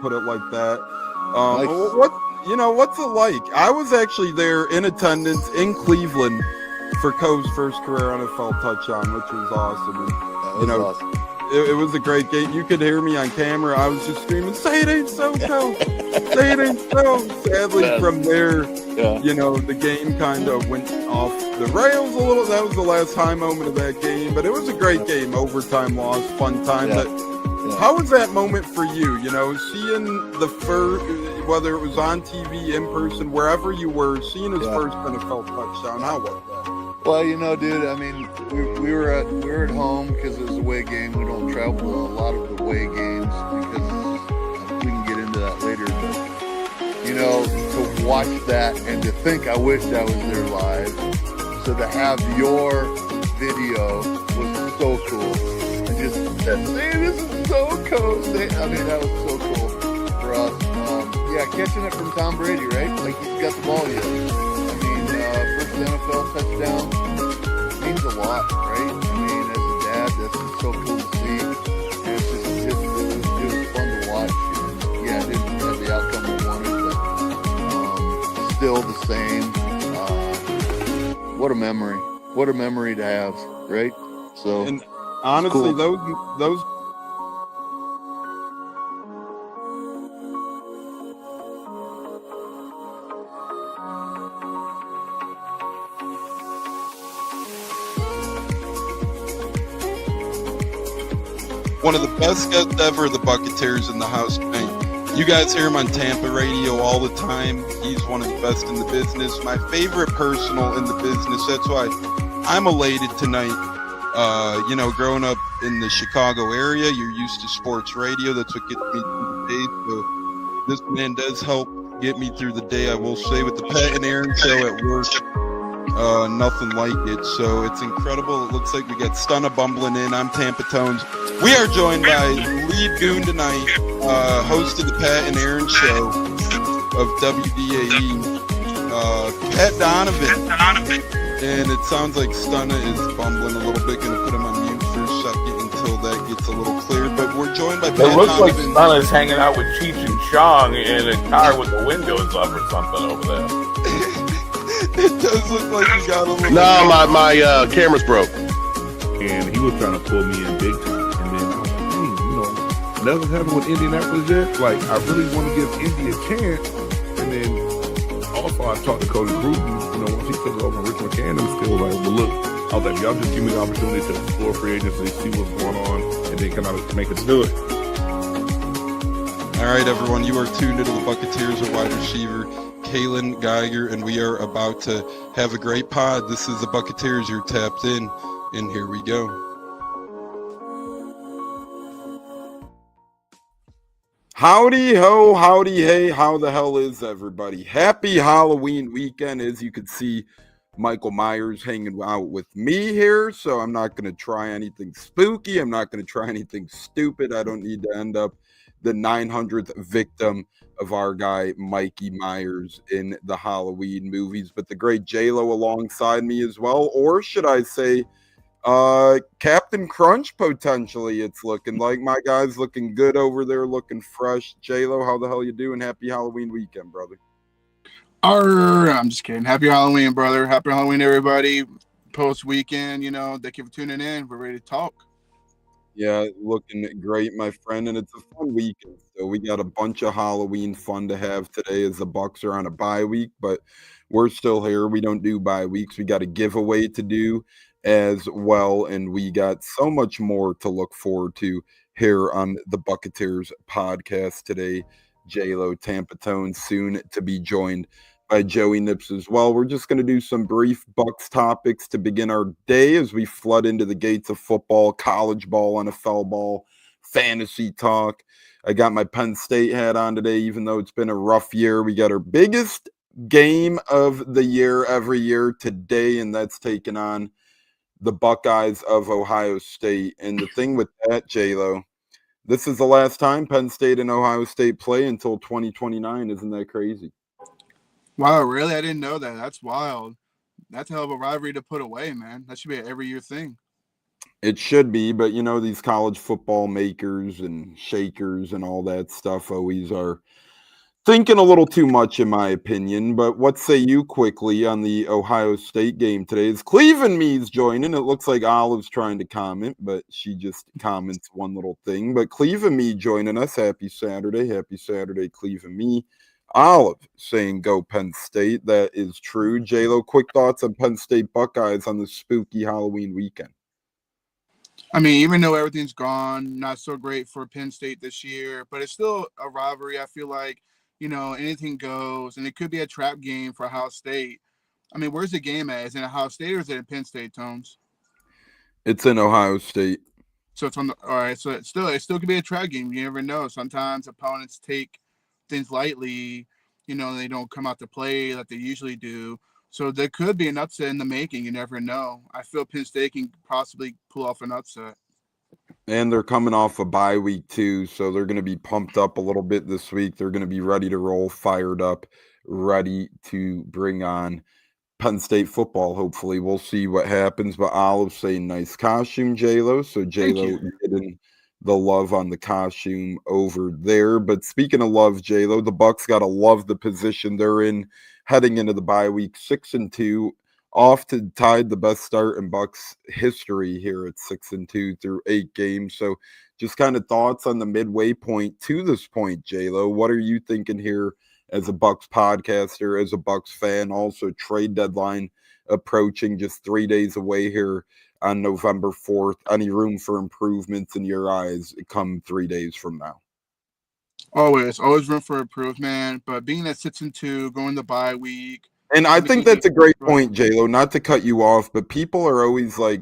put it like that. Nice. What's it like? I was actually there in attendance in Cleveland for Coe's first career NFL touchdown, which was awesome. And, Awesome. It was a great game. You could hear me on camera. I was just screaming, "Say it ain't so, Coe! Say it ain't so!" Sadly, from there, the game kind of went off the rails a little. That was the last high moment of that game, but it was a great game. Overtime loss, fun time. Yeah. How was that moment for you? Seeing the first, whether it was on TV, in person, wherever you were, seeing his first NFL touchdown. How was that? Well, dude, I mean, we were at home because it was a away game. We don't travel to a lot of the away games because we can get into that later. But, to watch that and to think I wished I was there live. So to have your video was so cool. And just that, hey, this is so cool. I mean, that was so cool for us. Catching it from Tom Brady, right? Like he's got the ball yet. First NFL touchdown means a lot, right? I mean, as a dad, that's just so cool to see. And it was fun to watch. And it didn't have the outcome we wanted, but still the same. What a memory! What a memory to have, right? So, and honestly, cool. those. One of the best guests ever, the Buccateers in the house. You guys hear him on Tampa radio all the time. He's one of the best in the business. My favorite personal in the business. That's why I'm elated tonight. Growing up in the Chicago area, you're used to sports radio. That's what gets me through the day. So this man does help get me through the day, I will say, with the Pat and Aaron show at work. Nothing like it. So it's incredible. It looks like we got Stunna bumbling in. I'm Tampa Tones. We are joined by lead goon tonight, host of the Pat and Aaron show of WDAE, Pat Donovan. And it sounds like Stunna is bumbling a little bit. Going to put him on mute for a second until that gets a little clearer. But we're joined by Pat Donovan. It looks like Stunna's hanging out with Cheech and Chong in a car with the windows up or something over there. It does look like you got a little... No, my camera's broke. And he was trying to pull me in big time. And then I was like, nothing happened with Indianapolis yet. Like, I really want to give Indy a chance. And then also I talked to Cody Gruden, once he took over Rich McCann, I'm still like, well, look, I was like, y'all just give me the opportunity to explore free agency, see what's going on, and then come out and make us do it. All right, everyone, you are tuned into the Buccateers, a wide receiver, Kalen Geiger, and we are about to have a great pod. This is the Buccateers. You're tapped in, and here we go. Howdy ho, howdy hey, how the hell is everybody? Happy Halloween weekend. As you can see, Michael Myers hanging out with me here, so I'm not going to try anything spooky. I'm not going to try anything stupid. I don't need to end up the 900th victim of our guy Mikey Myers in the Halloween movies, but the great J-Lo alongside me as well, or should I say Captain Crunch potentially. It's looking like my guy's looking good over there, looking fresh. J-Lo, how the hell you doing? Happy Halloween weekend, brother. I'm just kidding. Happy Halloween, brother. Happy Halloween, everybody. Post weekend, thank you for tuning in. We're ready to talk. Yeah, looking great, my friend, and it's a fun weekend. So we got a bunch of Halloween fun to have today as the Bucs are on a bye week, but we're still here. We don't do bye weeks. We got a giveaway to do as well, and we got so much more to look forward to here on the Buccateers podcast today. J-Lo, Tampa Tone, soon to be joined by Joey Nips as well. We're just going to do some brief Bucs topics to begin our day as we flood into the gates of football, college ball, NFL ball, fantasy talk. I got my Penn State hat on today, even though it's been a rough year. We got our biggest game of the year every year today, and that's taking on the Buckeyes of Ohio State. And the thing with that, J-Lo, this is the last time Penn State and Ohio State play until 2029. Isn't that crazy? Wow, really? I didn't know that. That's wild. That's a hell of a rivalry to put away, man. That should be an every year thing. It should be, but these college football makers and shakers and all that stuff always are thinking a little too much, in my opinion. But what say you quickly on the Ohio State game today? Is Cleveland Me's joining? It looks like Olive's trying to comment, but she just comments one little thing. But Cleveland Me joining us. Happy Saturday, Cleveland Me. Olive saying go Penn State. That is true. J-Lo, quick thoughts on Penn State Buckeyes on the spooky Halloween weekend. I mean, even though everything's gone, not so great for Penn State this year, but it's still a rivalry. I feel like, anything goes, and it could be a trap game for Ohio State. I mean, where's the game at? Is it in Ohio State or is it in Penn State, Tones? It's in Ohio State. So it's on the all right. So it still could be a trap game. You never know. Sometimes opponents take things lightly. They don't come out to play like they usually do. So there could be an upset in the making. You never know. I feel Penn State can possibly pull off an upset. And they're coming off a bye week too, so they're going to be pumped up a little bit this week. They're going to be ready to roll, fired up, ready to bring on Penn State football. Hopefully, we'll see what happens. But Olive saying nice costume, J-Lo. So J-Lo getting the love on the costume over there. But speaking of love, J-Lo, the Bucs got to love the position they're in heading into the bye week, 6-2. Off to tied the best start in Bucs history here at 6-2 through 8 games. So just kind of thoughts on the midway point to this point, J-Lo. What are you thinking here as a Bucs podcaster, as a Bucs fan? Also, trade deadline approaching, just 3 days away here on November 4th. Any room for improvements in your eyes come 3 days from now? Always room for improvement. But being at 6-2, going the bye week. And I think that's a great point, J-Lo, not to cut you off, but people are always like,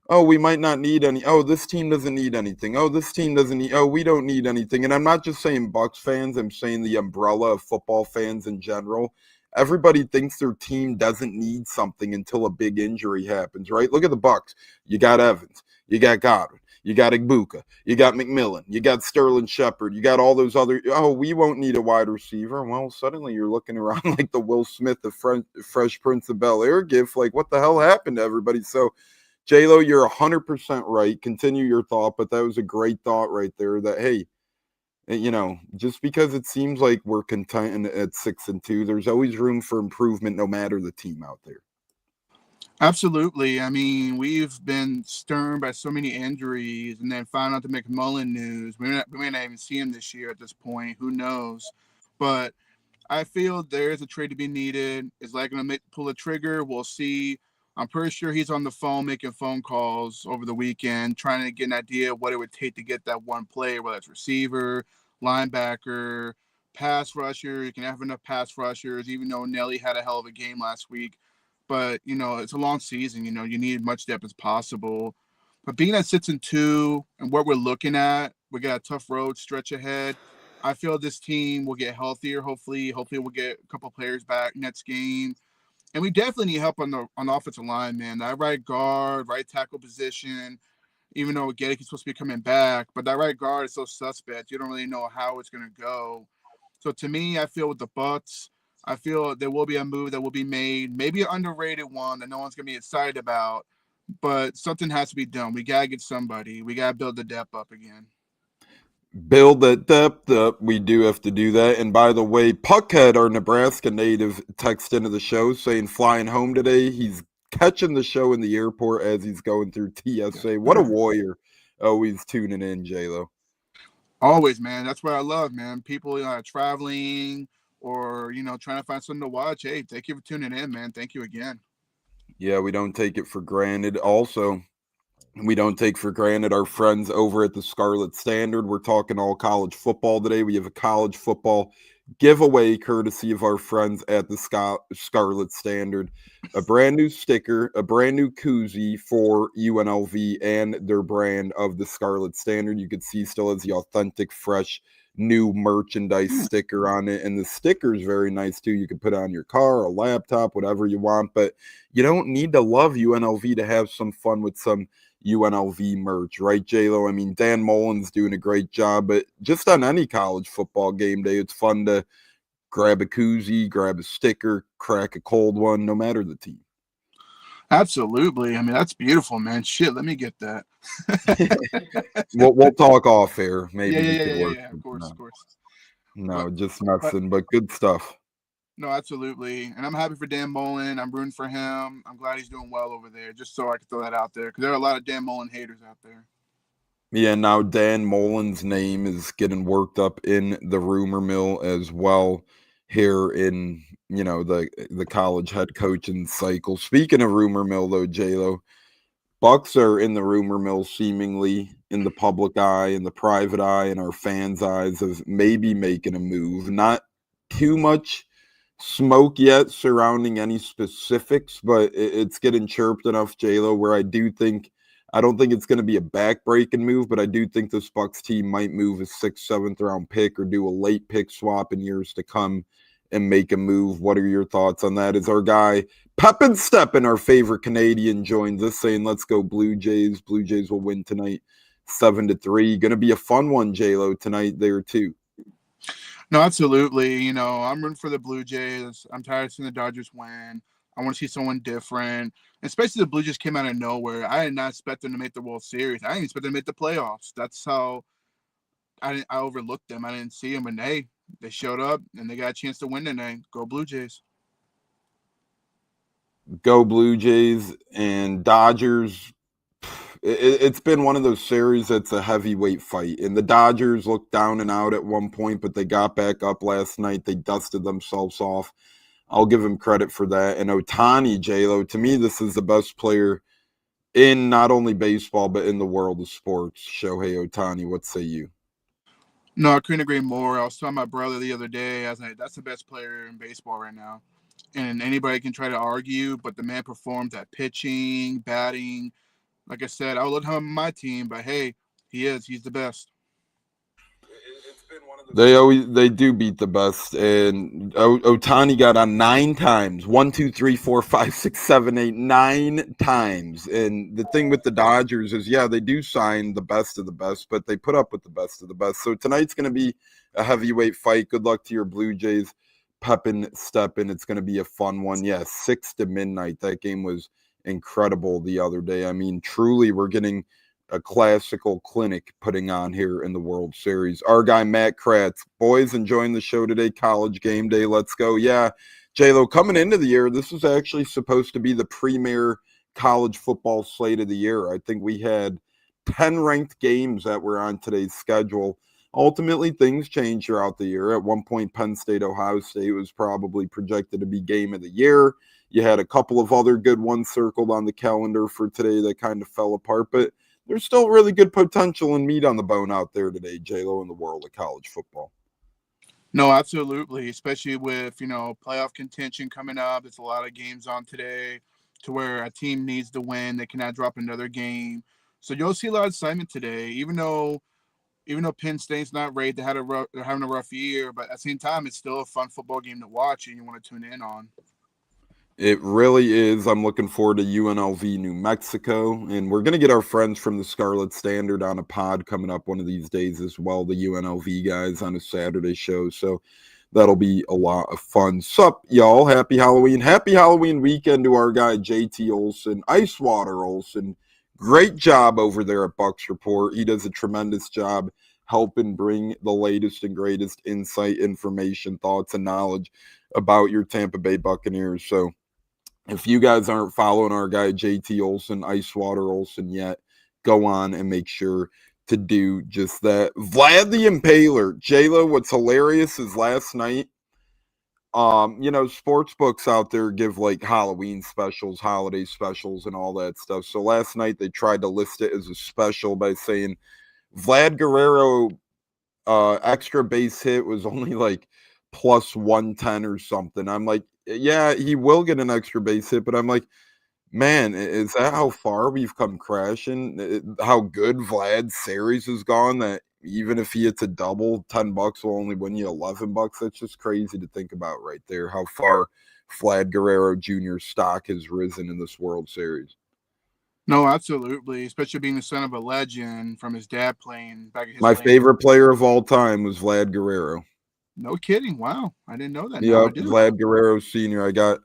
oh, we might not need any. Oh, this team doesn't need anything. Oh, this team doesn't need. Oh, we don't need anything. And I'm not just saying Bucs fans. I'm saying the umbrella of football fans in general. Everybody thinks their team doesn't need something until a big injury happens, right? Look at the Bucs. You got Evans. You got Godwin. You got Igbuka. You got McMillan. You got Sterling Shepard. You got all those other. Oh, we won't need a wide receiver. Well, suddenly you're looking around like the Will Smith, the Fresh Prince of Bel-Air gif. Like, what the hell happened to everybody? So, J-Lo, you're 100% right. Continue your thought, but that was a great thought right there that, hey, just because it seems like we're content at 6-2, there's always room for improvement no matter the team out there. Absolutely. I mean, we've been stirred by so many injuries and then found out the McMullen news. We may not even see him this year at this point. Who knows? But I feel there is a trade to be needed. Is that going to pull a trigger? We'll see. I'm pretty sure he's on the phone making phone calls over the weekend, trying to get an idea of what it would take to get that one player, whether it's receiver, linebacker, pass rusher. You can have enough pass rushers, even though Nelly had a hell of a game last week. But, it's a long season. You need as much depth as possible. But being at 6-2 and what we're looking at, we got a tough road stretch ahead. I feel this team will get healthier. Hopefully we'll get a couple players back next game. And we definitely need help on the offensive line, man. That right guard, right tackle position, even though Geddes supposed to be coming back. But that right guard is so suspect. You don't really know how it's going to go. So to me, I feel with the Bucs, I feel there will be a move that will be made, maybe an underrated one that no one's going to be excited about, but something has to be done. We got to get somebody. We got to build the depth up again. Build that depth up. We do have to do that. And by the way, Puckhead, our Nebraska native, texted into the show saying flying home today. He's catching the show in the airport as he's going through TSA. What a warrior. Always tuning in, J-Lo. Always, man. That's what I love, man. People traveling or, trying to find something to watch. Hey, thank you for tuning in, man. Thank you again. Yeah, we don't take it for granted. Also, we don't take for granted our friends over at the Scarlet Standard. We're talking all college football today. We have a college football giveaway courtesy of our friends at the Scarlet Standard. A brand new sticker, a brand new koozie for UNLV and their brand of the Scarlet Standard. You can see still has the authentic, fresh, new merchandise sticker on it. And the sticker is very nice too. You can put it on your car, a laptop, whatever you want. But you don't need to love UNLV to have some fun with some UNLV merch, right, J-Lo? I mean, Dan Mullen's doing a great job, but just on any college football game day, it's fun to grab a koozie, grab a sticker, crack a cold one, no matter the team. Absolutely. I mean, that's beautiful, man. Shit, let me get that. We'll talk off air. Maybe Yeah, yeah, we yeah, could yeah, yeah, work yeah. Of something course, out. of course. No, But just but messing, but good stuff. no, absolutely. And I'm happy for Dan Mullen. I'm rooting for him. I'm glad he's doing well over there. Just so I can throw that out there because there are a lot of Dan Mullen haters out there. Yeah, now Dan Mullen's name is getting worked up in the rumor mill as well here in, the college head coaching cycle. Speaking of rumor mill though, J-Lo, Bucks are in the rumor mill seemingly in the public eye, in the private eye, in our fans' eyes of maybe making a move. Not too much smoke yet surrounding any specifics, but it's getting chirped enough, J-Lo, where I don't think it's going to be a backbreaking move, but I do think this Bucks team might move a 6th, 7th round pick or do a late pick swap in years to come and make a move. What are your thoughts on that? Is our guy Pepin Steppen, our favorite Canadian, joins us saying, let's go Blue Jays. Blue Jays will win tonight 7-3. Going to be a fun one, J-Lo, tonight there too. No, absolutely. You know, I'm rooting for the Blue Jays. I'm tired of seeing the Dodgers win. I want to see someone different. Especially the Blue Jays came out of nowhere. I did not expect them to make the World Series. I didn't expect them to make the playoffs. That's how I overlooked them. I didn't see them, and hey, they showed up and they got a chance to win tonight. Go Blue Jays. Go Blue Jays and Dodgers. It's been one of those series that's a heavyweight fight. And the Dodgers looked down and out at one point, but they got back up last night. They dusted themselves off. I'll give him credit for that. And Ohtani, J-Lo, to me, this is the best player in not only baseball, but in the world of sports. Shohei Ohtani, what say you? No, I couldn't agree more. I was telling my brother the other day, I was like, that's the best player in baseball right now. And anybody can try to argue, but the man performs at pitching, batting. Like I said, I would love him on my team, but hey, he's the best. They do beat the best, and Otani got on 9 times. 1, 2, 3, 4, 5, 6, 7, 8, 9 times. And the thing with the Dodgers is, yeah, they do sign the best of the best, but they put up with the best of the best. So tonight's going to be a heavyweight fight. Good luck to your Blue Jays. Pepin Steppen. It's going to be a fun one. Yeah, 6 to midnight. That game was incredible the other day. I mean, truly, we're getting a classical clinic putting on here in the World Series. Our guy Matt Kratz, boys, enjoying the show today. College game day, let's go. Yeah, J-Lo, coming into the year, this was actually supposed to be the premier college football slate of the year. I think we had 10 ranked games that were on today's schedule. Ultimately, things changed throughout the year. At one point, Penn State, Ohio State was probably projected to be game of the year. You had a couple of other good ones circled on the calendar for today that kind of fell apart, but there's still really good potential and meat on the bone out there today, J-Lo, in the world of college football. No, absolutely. Especially with, playoff contention coming up. There's a lot of games on today to where a team needs to win. They cannot drop another game. So you'll see a lot of excitement today, even though Penn State's not rated, they're having a rough year, but at the same time, it's still a fun football game to watch and you want to tune in on. It really is. I'm looking forward to UNLV New Mexico, and we're going to get our friends from the Scarlet Standard on a pod coming up one of these days as well, the UNLV guys on a Saturday show, so that'll be a lot of fun. Sup, y'all? Happy Halloween. Happy Halloween weekend to our guy JT Olson, Icewater Olson. Great job over there at Bucks Report. He does a tremendous job helping bring the latest and greatest insight, information, thoughts, and knowledge about your Tampa Bay Buccaneers. So if you guys aren't following our guy JT Olson, Icewater Olson yet, go on and make sure to do just that. Vlad the Impaler. J-Lo, what's hilarious is last night, sports books out there give like Halloween specials, holiday specials, and all that stuff. So last night they tried to list it as a special by saying Vlad Guerrero extra base hit was only like plus 110 or something. I'm like, yeah, he will get an extra base hit, but I'm like, man, is that how far we've come crashing? How good Vlad's series has gone that even if he hits a double, $10 will only win you $11. That's just crazy to think about right there, how far Vlad Guerrero Jr.'s stock has risen in this World Series. No, absolutely. Especially being the son of a legend from his dad playing back at his My favorite player of all time was Vlad Guerrero. No kidding. Wow. I didn't know that. Now I Yep, do. Vlad Guerrero Sr. I got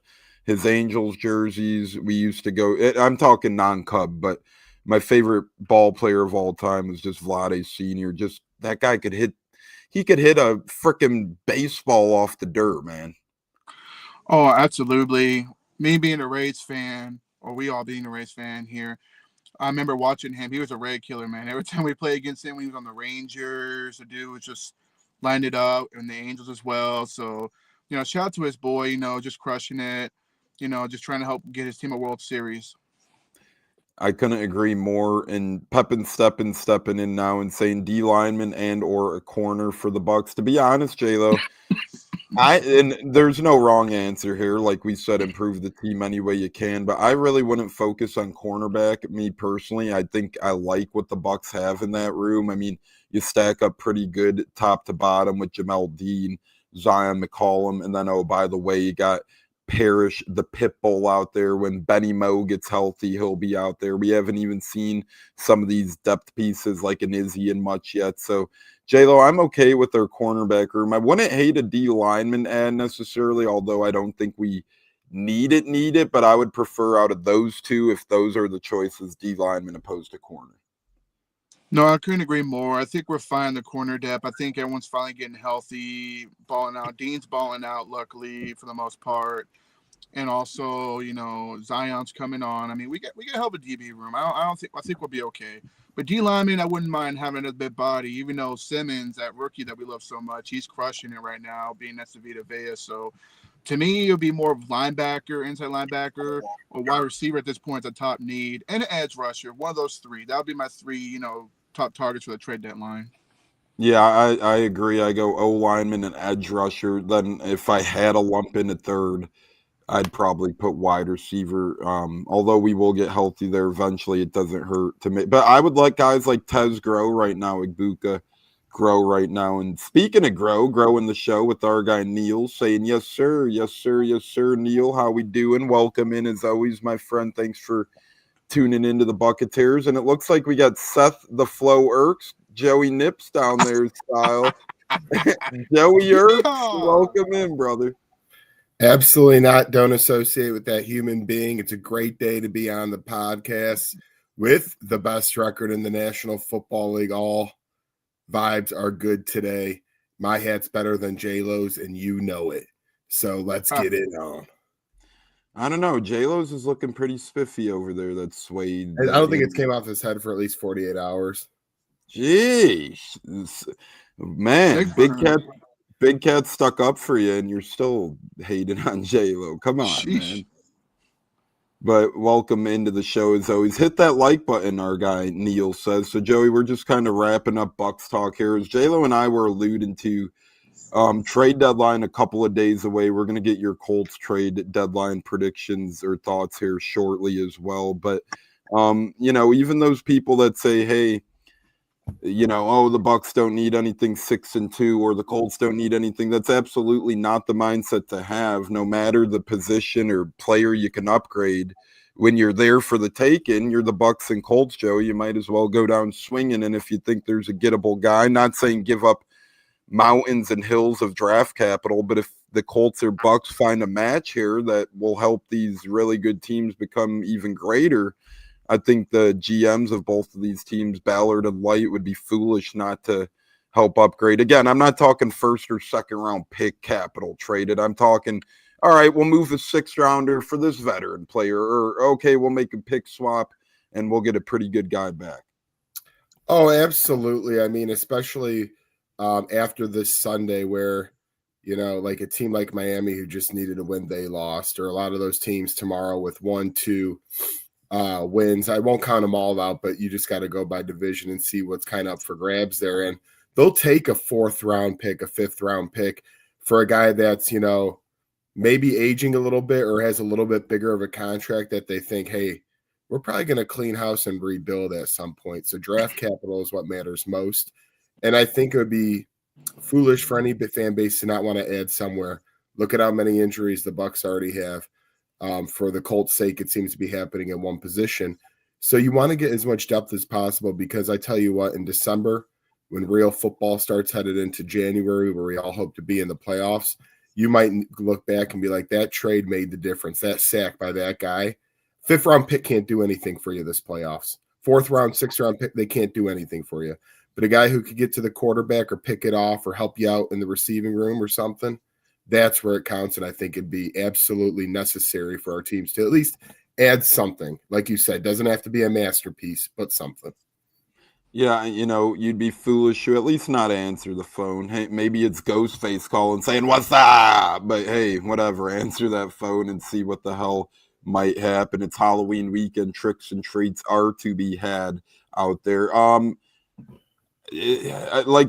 his Angels jerseys. We used to go. I'm talking non-Cub, but my favorite ball player of all time was just Vlade Senior. Just that guy could hit. He could hit a freaking baseball off the dirt, man. Oh, absolutely. Me being a Rays fan, or we all being a Rays fan here, I remember watching him. He was a Ray killer, man. Every time we played against him, when he was on the Rangers, the dude was just lined it up, and the Angels as well. So, shout out to his boy, just crushing it, just trying to help get his team a World Series. I couldn't agree more. And Pepin stepping in now and saying D lineman and or a corner for the Bucs. To be honest, J-Lo, and there's no wrong answer here. Like we said, improve the team any way you can. But I really wouldn't focus on cornerback. Me personally, I think I like what the Bucs have in that room. I mean, you stack up pretty good top to bottom with Jamel Dean, Zion McCollum, and then, oh, by the way, you got Parrish, the pit bull out there. When Benny Moe gets healthy, he'll be out there. We haven't even seen some of these depth pieces like an Izzy and much yet. So, J-Lo, I'm okay with their cornerback room. I wouldn't hate a D lineman ad necessarily, although I don't think we need it, but I would prefer out of those two, if those are the choices, D lineman opposed to corner. No, I couldn't agree more. I think we're fine the corner depth. I think everyone's finally getting healthy, balling out. Dean's balling out, luckily, for the most part. And also, Zion's coming on. I mean, we get help a DB room. I think we'll be okay. But D lineman, I wouldn't mind having a big body, even though Simmons, that rookie that we love so much, he's crushing it right now, being next to Vita Vea. So to me, it would be more of linebacker, inside linebacker, or wide receiver at this point, the top need, and an edge rusher. One of those three. That would be my three, top targets for the trade deadline. Yeah, I agree. I go O lineman and edge rusher. Then if I had a lump in at third, I'd probably put wide receiver. Although we will get healthy there eventually, it doesn't hurt to me. But I would like guys like Tez grow right now, Igbuka grow right now. And speaking of grow in the show with our guy Neil saying, yes, sir, yes, sir, yes, sir, Neil, how we doing? Welcome in as always, my friend. Thanks for tuning into the Buccateers. And it looks like we got Seth the Flow Erks, Joey Nips down there style. Joey Erks, welcome in, brother. Absolutely not. Don't associate with that human being. It's a great day to be on the podcast with the best record in the National Football League. All vibes are good today. My hat's better than J-Lo's, and you know it. So let's get it on. I don't know. J-Lo's is looking pretty spiffy over there. That suede. I don't think it's came off his head for at least 48 hours. Jeez. Man, Big Cat stuck up for you, and you're still hating on J-Lo. Come on, Sheesh. man. But welcome into the show as always. Hit that like button, our guy Neil says. So, Joey, we're just kind of wrapping up Bucs talk here. As J-Lo and I were alluding to, trade deadline a couple of days away. We're going to get your Colts trade deadline predictions or thoughts here shortly as well. But, even those people that say, hey, the Bucs don't need anything 6-2 or the Colts don't need anything. That's absolutely not the mindset to have, no matter the position or player you can upgrade. When you're there for the taking, you're the Bucs and Colts, Joe. You might as well go down swinging. And if you think there's a gettable guy, not saying give up mountains and hills of draft capital, but if the Colts or Bucs find a match here that will help these really good teams become even greater, I think the GMs of both of these teams, Ballard and Light, would be foolish not to help upgrade. Again, I'm not talking first or second round pick capital traded. I'm talking, all right, we'll move a 6th rounder for this veteran player, or okay, we'll make a pick swap and we'll get a pretty good guy back. Oh, absolutely. I mean, especially after this Sunday where, like a team like Miami who just needed a win, they lost, or a lot of those teams tomorrow with 1-2 wins. I won't count them all out, but you just got to go by division and see what's kind of up for grabs there. And they'll take a 4th round pick, a 5th round pick for a guy that's, maybe aging a little bit or has a little bit bigger of a contract that they think, hey, we're probably going to clean house and rebuild at some point. So draft capital is what matters most. And I think it would be foolish for any fan base to not want to add somewhere. Look at how many injuries the Bucs already have. For the Colts' sake, it seems to be happening in one position. So you want to get as much depth as possible because I tell you what, in December, when real football starts headed into January, where we all hope to be in the playoffs, you might look back and be like, that trade made the difference. That sack by that guy. 5th round pick can't do anything for you this playoffs. 4th round, 6th round pick, they can't do anything for you. But a guy who could get to the quarterback or pick it off or help you out in the receiving room or something, that's where it counts. And I think it'd be absolutely necessary for our teams to at least add something. Like you said, doesn't have to be a masterpiece, but something. Yeah, you'd be foolish to at least not answer the phone. Hey, maybe it's Ghostface calling saying, "What's up?" But hey, whatever, answer that phone and see what the hell might happen. It's Halloween weekend. Tricks and treats are to be had out there. Like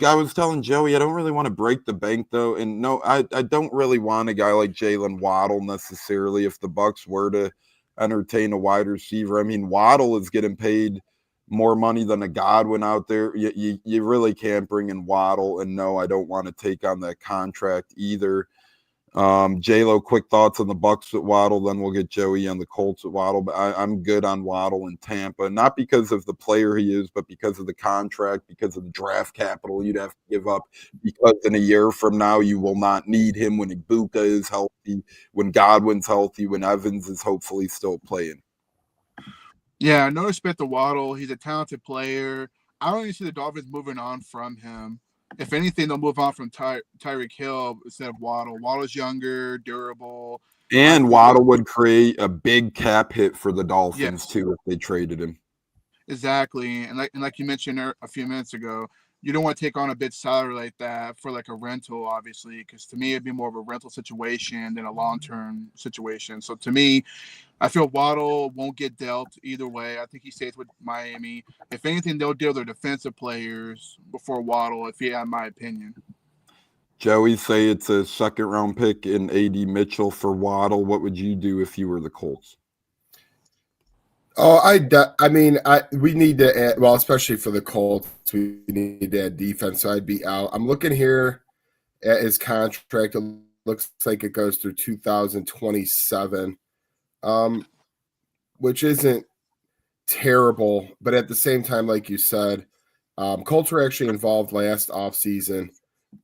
I was telling Joey, I don't really want to break the bank though, and no, I don't really want a guy like Jalen Waddle necessarily. If the Bucs were to entertain a wide receiver, I mean, Waddle is getting paid more money than a Godwin out there. You really can't bring in Waddle, and no, I don't want to take on that contract either. J-Lo, quick thoughts on the Bucs at Waddle, then we'll get Joey on the Colts at Waddle. But I'm good on Waddle in Tampa, not because of the player he is, but because of the contract, because of the draft capital you'd have to give up, because in a year from now you will not need him when Ibuka is healthy, when Godwin's healthy, when Evans is hopefully still playing. Yeah, no respect to Waddle. He's a talented player. I don't even see the Dolphins moving on from him. If anything, they'll move on from Tyreek Hill instead of Waddle. Waddle's younger, durable. And Waddle would create a big cap hit for the Dolphins too if they traded him. Exactly. And like you mentioned a few minutes ago, you don't want to take on a big salary like that for like a rental, obviously, because to me it'd be more of a rental situation than a long-term situation. So to me, I feel Waddle won't get dealt either way. I think he stays with Miami. If anything, they'll deal their defensive players before Waddle, if you have my opinion. Joey, say it's a 2nd-round pick in A.D. Mitchell for Waddle. What would you do if you were the Colts? Oh, we need to add, well, especially for the Colts, we need to add defense. So I'd be out. I'm looking here at his contract. It looks like it goes through 2027, which isn't terrible. But at the same time, like you said, Colts were actually involved last offseason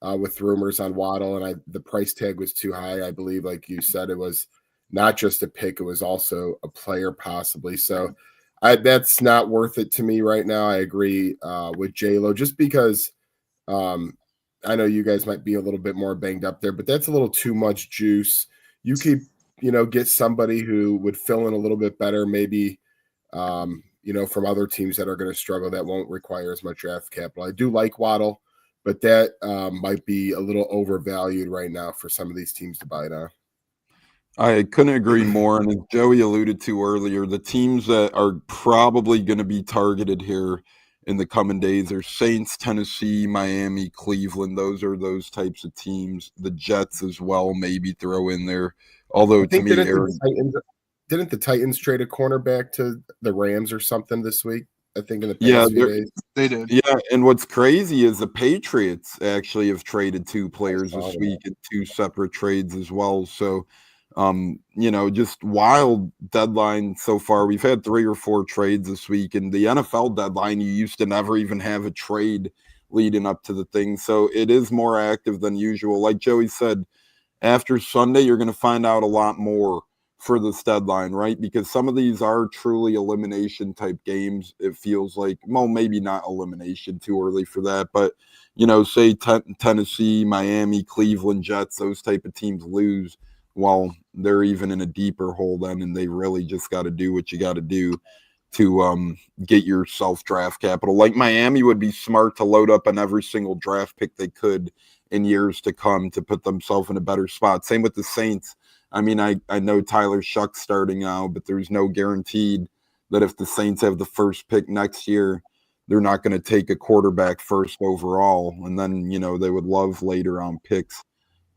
with rumors on Waddle, and the price tag was too high. I believe, like you said, it was not just a pick, it was also a player possibly. So that's not worth it to me right now. I agree with J-Lo, just because I know you guys might be a little bit more banged up there, but that's a little too much juice. You keep, get somebody who would fill in a little bit better, maybe, from other teams that are going to struggle that won't require as much draft capital. I do like Waddle, but that might be a little overvalued right now for some of these teams to buy now. I couldn't agree more. And as Joey alluded to earlier, the teams that are probably going to be targeted here in the coming days are Saints, Tennessee, Miami, Cleveland. Those are those types of teams. The Jets as well, maybe throw in there. Although to me, didn't the Titans trade a cornerback to the Rams or something this week? I think in the past few days. They did. Yeah, and what's crazy is the Patriots actually have traded 2 players this week in 2 separate trades as well. So just wild deadline so far. We've had 3 or 4 trades this week, and the NFL deadline, you used to never even have a trade leading up to the thing. So it is more active than usual. Like Joey said, after Sunday, you're going to find out a lot more for this deadline, right? Because some of these are truly elimination type games. It feels like, well, maybe not elimination, too early for that, but say Tennessee, Miami, Cleveland, Jets, those type of teams lose. Well, they're even in a deeper hole then, and they really just got to do what you got to do to get yourself draft capital. Like Miami would be smart to load up on every single draft pick they could in years to come to put themselves in a better spot. Same with the Saints. I mean, I know Tyler Shuck's starting now, but there's no guaranteed that if the Saints have the first pick next year, they're not going to take a quarterback first overall. And then, they would love later on picks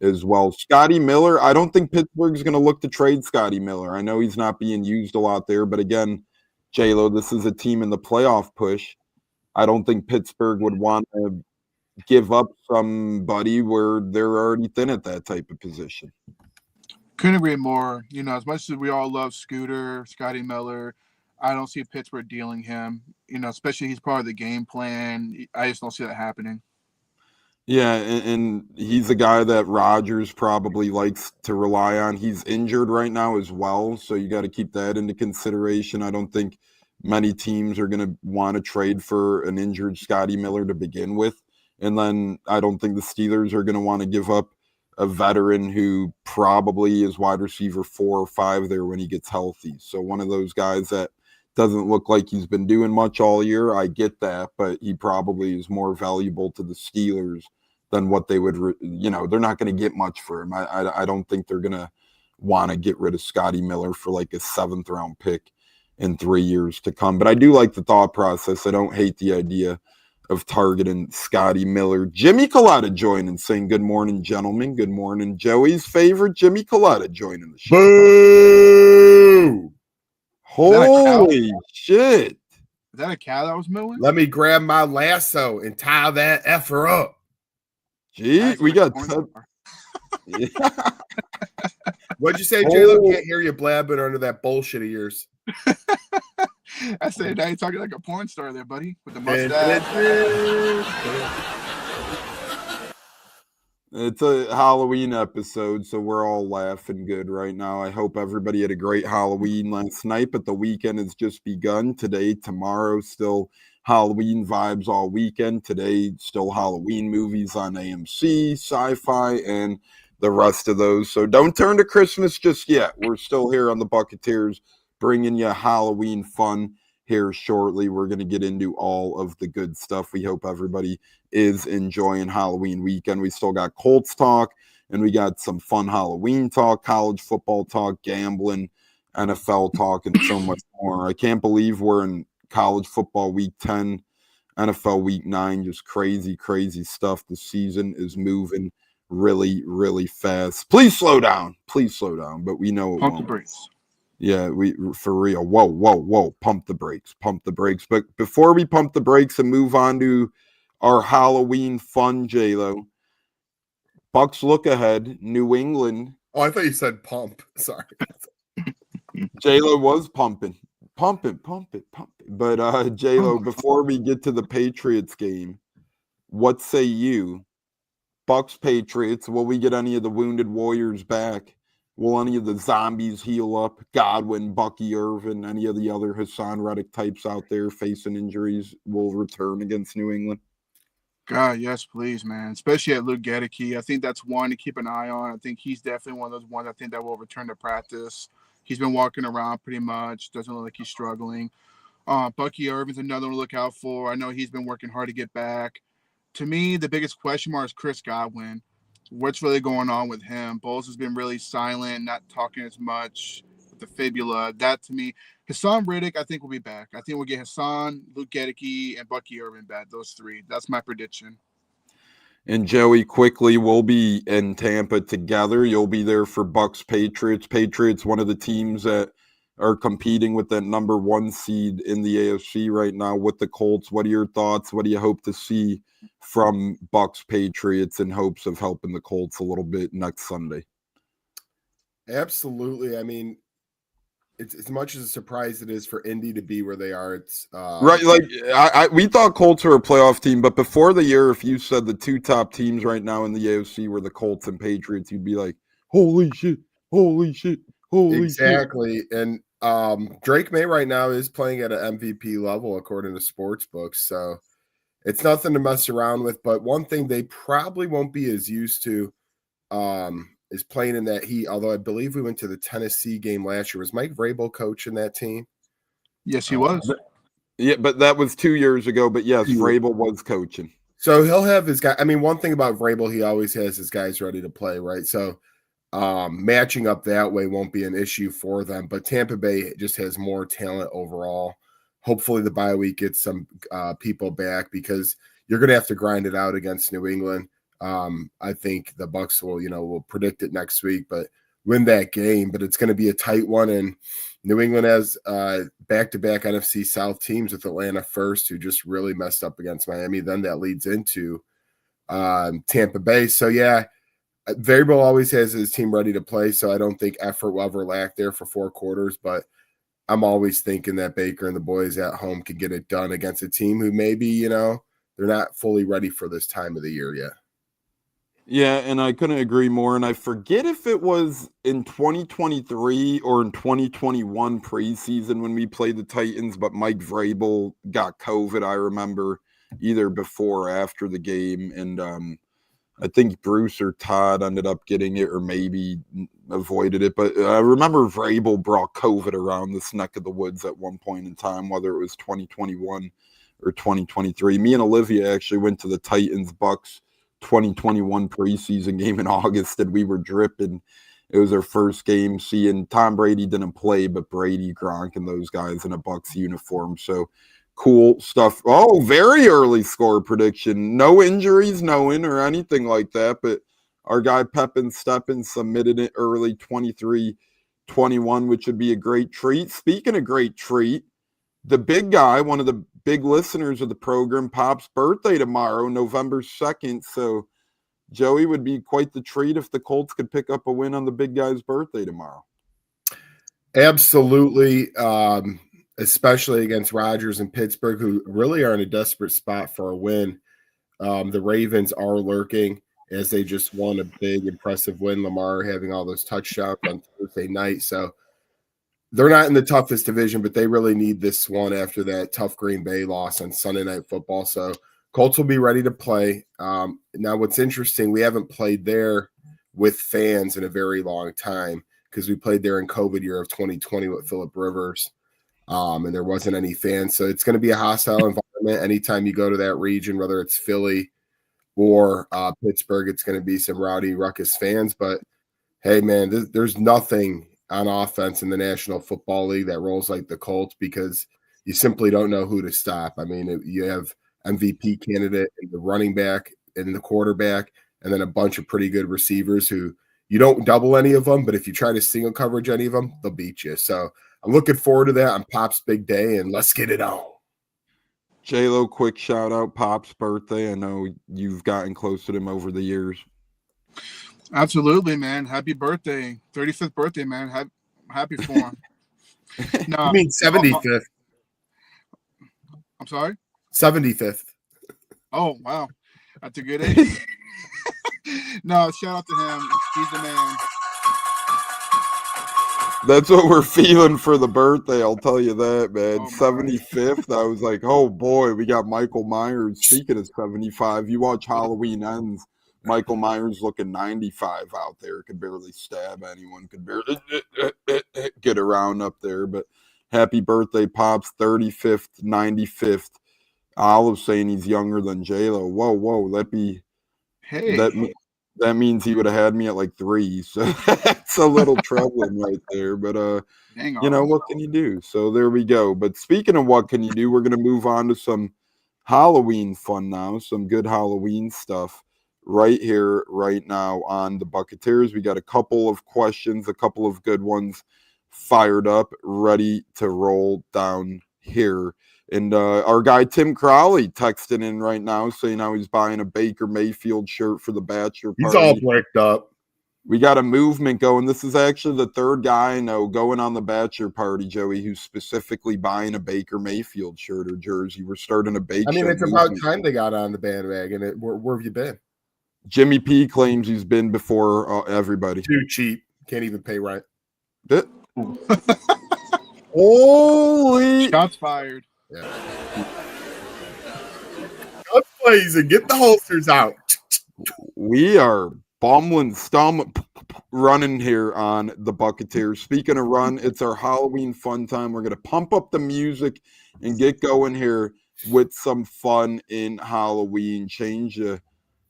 as well. Scotty Miller, I don't think Pittsburgh's going to look to trade Scotty Miller. I know he's not being used a lot there, but again, J-Lo, this is a team in the playoff push. I don't think Pittsburgh would want to give up somebody where they're already thin at that type of position. Couldn't agree more. As much as we all love Scotty Miller, I don't see Pittsburgh dealing him, especially he's part of the game plan. I just don't see that happening. Yeah, and he's a guy that Rodgers probably likes to rely on. He's injured right now as well, so you got to keep that into consideration. I don't think many teams are going to want to trade for an injured Scotty Miller to begin with. And then I don't think the Steelers are going to want to give up a veteran who probably is wide receiver 4 or 5 there when he gets healthy. So one of those guys that doesn't look like he's been doing much all year. I get that, but he probably is more valuable to the Steelers than what they would, they're not going to get much for him. I don't think they're going to want to get rid of Scotty Miller for like a 7th round pick in 3 years to come. But I do like the thought process. I don't hate the idea of targeting Scotty Miller. Jimmy Colada joining, saying, good morning, gentlemen. Good morning. Joey's favorite, Jimmy Colada joining the show. Boo! Holy shit. Is that a cow that was mooing? Let me grab my lasso and tie that effer up. Gee, we got What'd you say, J-Lo? Can't hear you blabbing under that bullshit of yours. I said, now you're talking like a porn star there, buddy, with the mustache. It's a Halloween episode, so we're all laughing good right now. I hope everybody had a great Halloween last night, but the weekend has just begun. Today, tomorrow, still Halloween vibes all weekend. Today, still Halloween movies on AMC, Sci-Fi, and the rest of those. So don't turn to Christmas just yet. We're still here on the Buccateers, bringing you Halloween fun here shortly. We're going to get into all of the good stuff. We hope everybody is enjoying Halloween weekend. We still got Colts talk, and we got some fun Halloween talk, college football talk, gambling, NFL talk, and so much more. I can't believe we're in college football week 10, NFL week 9, just crazy, crazy stuff. The season is moving really, really fast. Please slow down. Please slow down, but we know it Pump won't. the brakes. Yeah, for real. Whoa. Pump the brakes. But before we pump the brakes and move on to our Halloween fun, J-Lo, Bucs look ahead. New England. Oh, I thought you said pump. Sorry. J-Lo was pumping. Pump it. But J-Lo, before we get to the Patriots game, what say you? Bucs Patriots, will we get any of the wounded Warriors back? Will any of the zombies heal up? Godwin, Bucky Irvin, any of the other Hassan Reddick types out there facing injuries will return against New England? God, yes, please, man. Especially at Luke Gedeke. I think that's one to keep an eye on. I think he's definitely one of those ones I think that will return to practice. He's been walking around pretty much. Doesn't look like he's struggling. Bucky Irvin's another one to look out for. I know he's been working hard to get back. To me, the biggest question mark is Chris Godwin. What's really going on with him? Bowles has been really silent, not talking as much with the fibula. That, to me, Hassan Reddick, I think, will be back. I think we'll get Hassan, Luke Gedeke, and Bucky Irvin back, those three. That's my prediction. And Joey, quickly, we'll be in Tampa together. You'll be there for Bucs Patriots. Patriots, one of the teams that are competing with that number 1 seed in the AFC right now with the Colts. What are your thoughts? What do you hope to see from Bucs Patriots in hopes of helping the Colts a little bit next Sunday? Absolutely. I mean, it's as much as a surprise it is for Indy to be where they are. It's right. Like we thought Colts were a playoff team, but before the year, if you said the 2 top teams right now in the AFC were the Colts and Patriots, you'd be like, holy shit. Exactly. And Drake May right now is playing at an MVP level according to sports books. So it's nothing to mess around with. But one thing they probably won't be as used to is playing in that heat. Although I believe we went to the Tennessee game last year. Was Mike Vrabel coaching that team? Yes, he was. Yeah, but that was 2 years ago. But yes, Vrabel was coaching. So he'll have his guy. I mean, one thing about Vrabel, he always has his guys ready to play, right? So matching up that way won't be an issue for them. But Tampa Bay just has more talent overall. Hopefully the bye week gets some people back because you're going to have to grind it out against New England. I think the Bucs will predict it next week, but win that game. But it's going to be a tight one, and New England has back-to-back NFC South teams with Atlanta first, who just really messed up against Miami. Then that leads into Tampa Bay. So yeah, Vrabel always has his team ready to play, so I don't think effort will ever lack there for 4 quarters. But I'm always thinking that Baker and the boys at home can get it done against a team who maybe they're not fully ready for this time of the year yet. Yeah, and I couldn't agree more. And I forget if it was in 2023 or in 2021 preseason when we played the Titans, but Mike Vrabel got COVID. I remember either before or after the game, and I think Bruce or Todd ended up getting it, or maybe avoided it. But I remember Vrabel brought COVID around this neck of the woods at one point in time, whether it was 2021 or 2023. Me and Olivia actually went to the Titans Bucks 2021 preseason game in August, and we were dripping. It was our first game seeing Tom Brady didn't play, but Brady, Gronk, and those guys in a Bucks uniform. So cool stuff. Oh, very early score prediction. No injuries, no in or anything like that, but our guy Pepin Steppen submitted it early 23-21, which would be a great treat. Speaking of great treat, the big guy, one of the big listeners of the program, Pop's birthday tomorrow, November 2nd. So, Joey, would be quite the treat if the Colts could pick up a win on the big guy's birthday tomorrow. Absolutely. Especially against Rodgers and Pittsburgh, who really are in a desperate spot for a win. The Ravens are lurking as they just won a big, impressive win. Lamar having all those touchdowns on Thursday night. So they're not in the toughest division, but they really need this one after that tough Green Bay loss on Sunday Night Football. So Colts will be ready to play. Now, what's interesting, we haven't played there with fans in a very long time because we played there in COVID year of 2020 with Phillip Rivers, and there wasn't any fans. So it's going to be a hostile environment anytime you go to that region, whether it's Philly or Pittsburgh. It's going to be some rowdy, ruckus fans. But, hey, man, there's nothing on offense in the National Football League that rolls like the Colts because you simply don't know who to stop. I mean, you have MVP candidate and the running back and the quarterback, and then a bunch of pretty good receivers who you don't double any of them, but if you try to single coverage any of them, they'll beat you. So I'm looking forward to that on Pop's big day, and let's get it on. J-Lo, quick shout out, Pop's birthday. I know you've gotten close to him over the years. Absolutely, man. Happy birthday. 35th birthday, man. Happy for him. No, I mean 75th. I'm sorry? 75th. Oh, wow. That's a good age. No, shout out to him. He's the man. That's what we're feeling for the birthday, I'll tell you that, man. Oh, 75th, I was like, oh boy, we got Michael Myers. Speaking of 75, you watch Halloween Ends, Michael Myers looking 95 out there, could barely stab anyone, could barely get around up there. But happy birthday, Pops, 35th, 95th. Olive's saying he's younger than J-Lo. Whoa, that means he would have had me at like 3. So that's a little troubling right there. But you know, what can you do? So there we go. But speaking of what can you do, we're gonna move on to some Halloween fun now, some good Halloween stuff right here, right now on the Buccateers. We got a couple of questions, a couple of good ones fired up, ready to roll down here. And our guy Tim Crowley texting in right now saying how he's buying a Baker Mayfield shirt for the bachelor party. He's all bricked up. We got a movement going. This is actually the third guy I know going on the bachelor party, Joey, who's specifically buying a Baker Mayfield shirt or jersey. We're starting a Baker. I mean, it's about time they got on the bandwagon. Where have you been? Jimmy P claims he's been before everybody. Too cheap. Can't even pay rent. Holy shots fired. Yeah. Gun blazing. Get the holsters out. We are bumbling, running here on the Buccateers. Speaking of run, it's our Halloween fun time. We're going to pump up the music and get going here with some fun in Halloween. Change the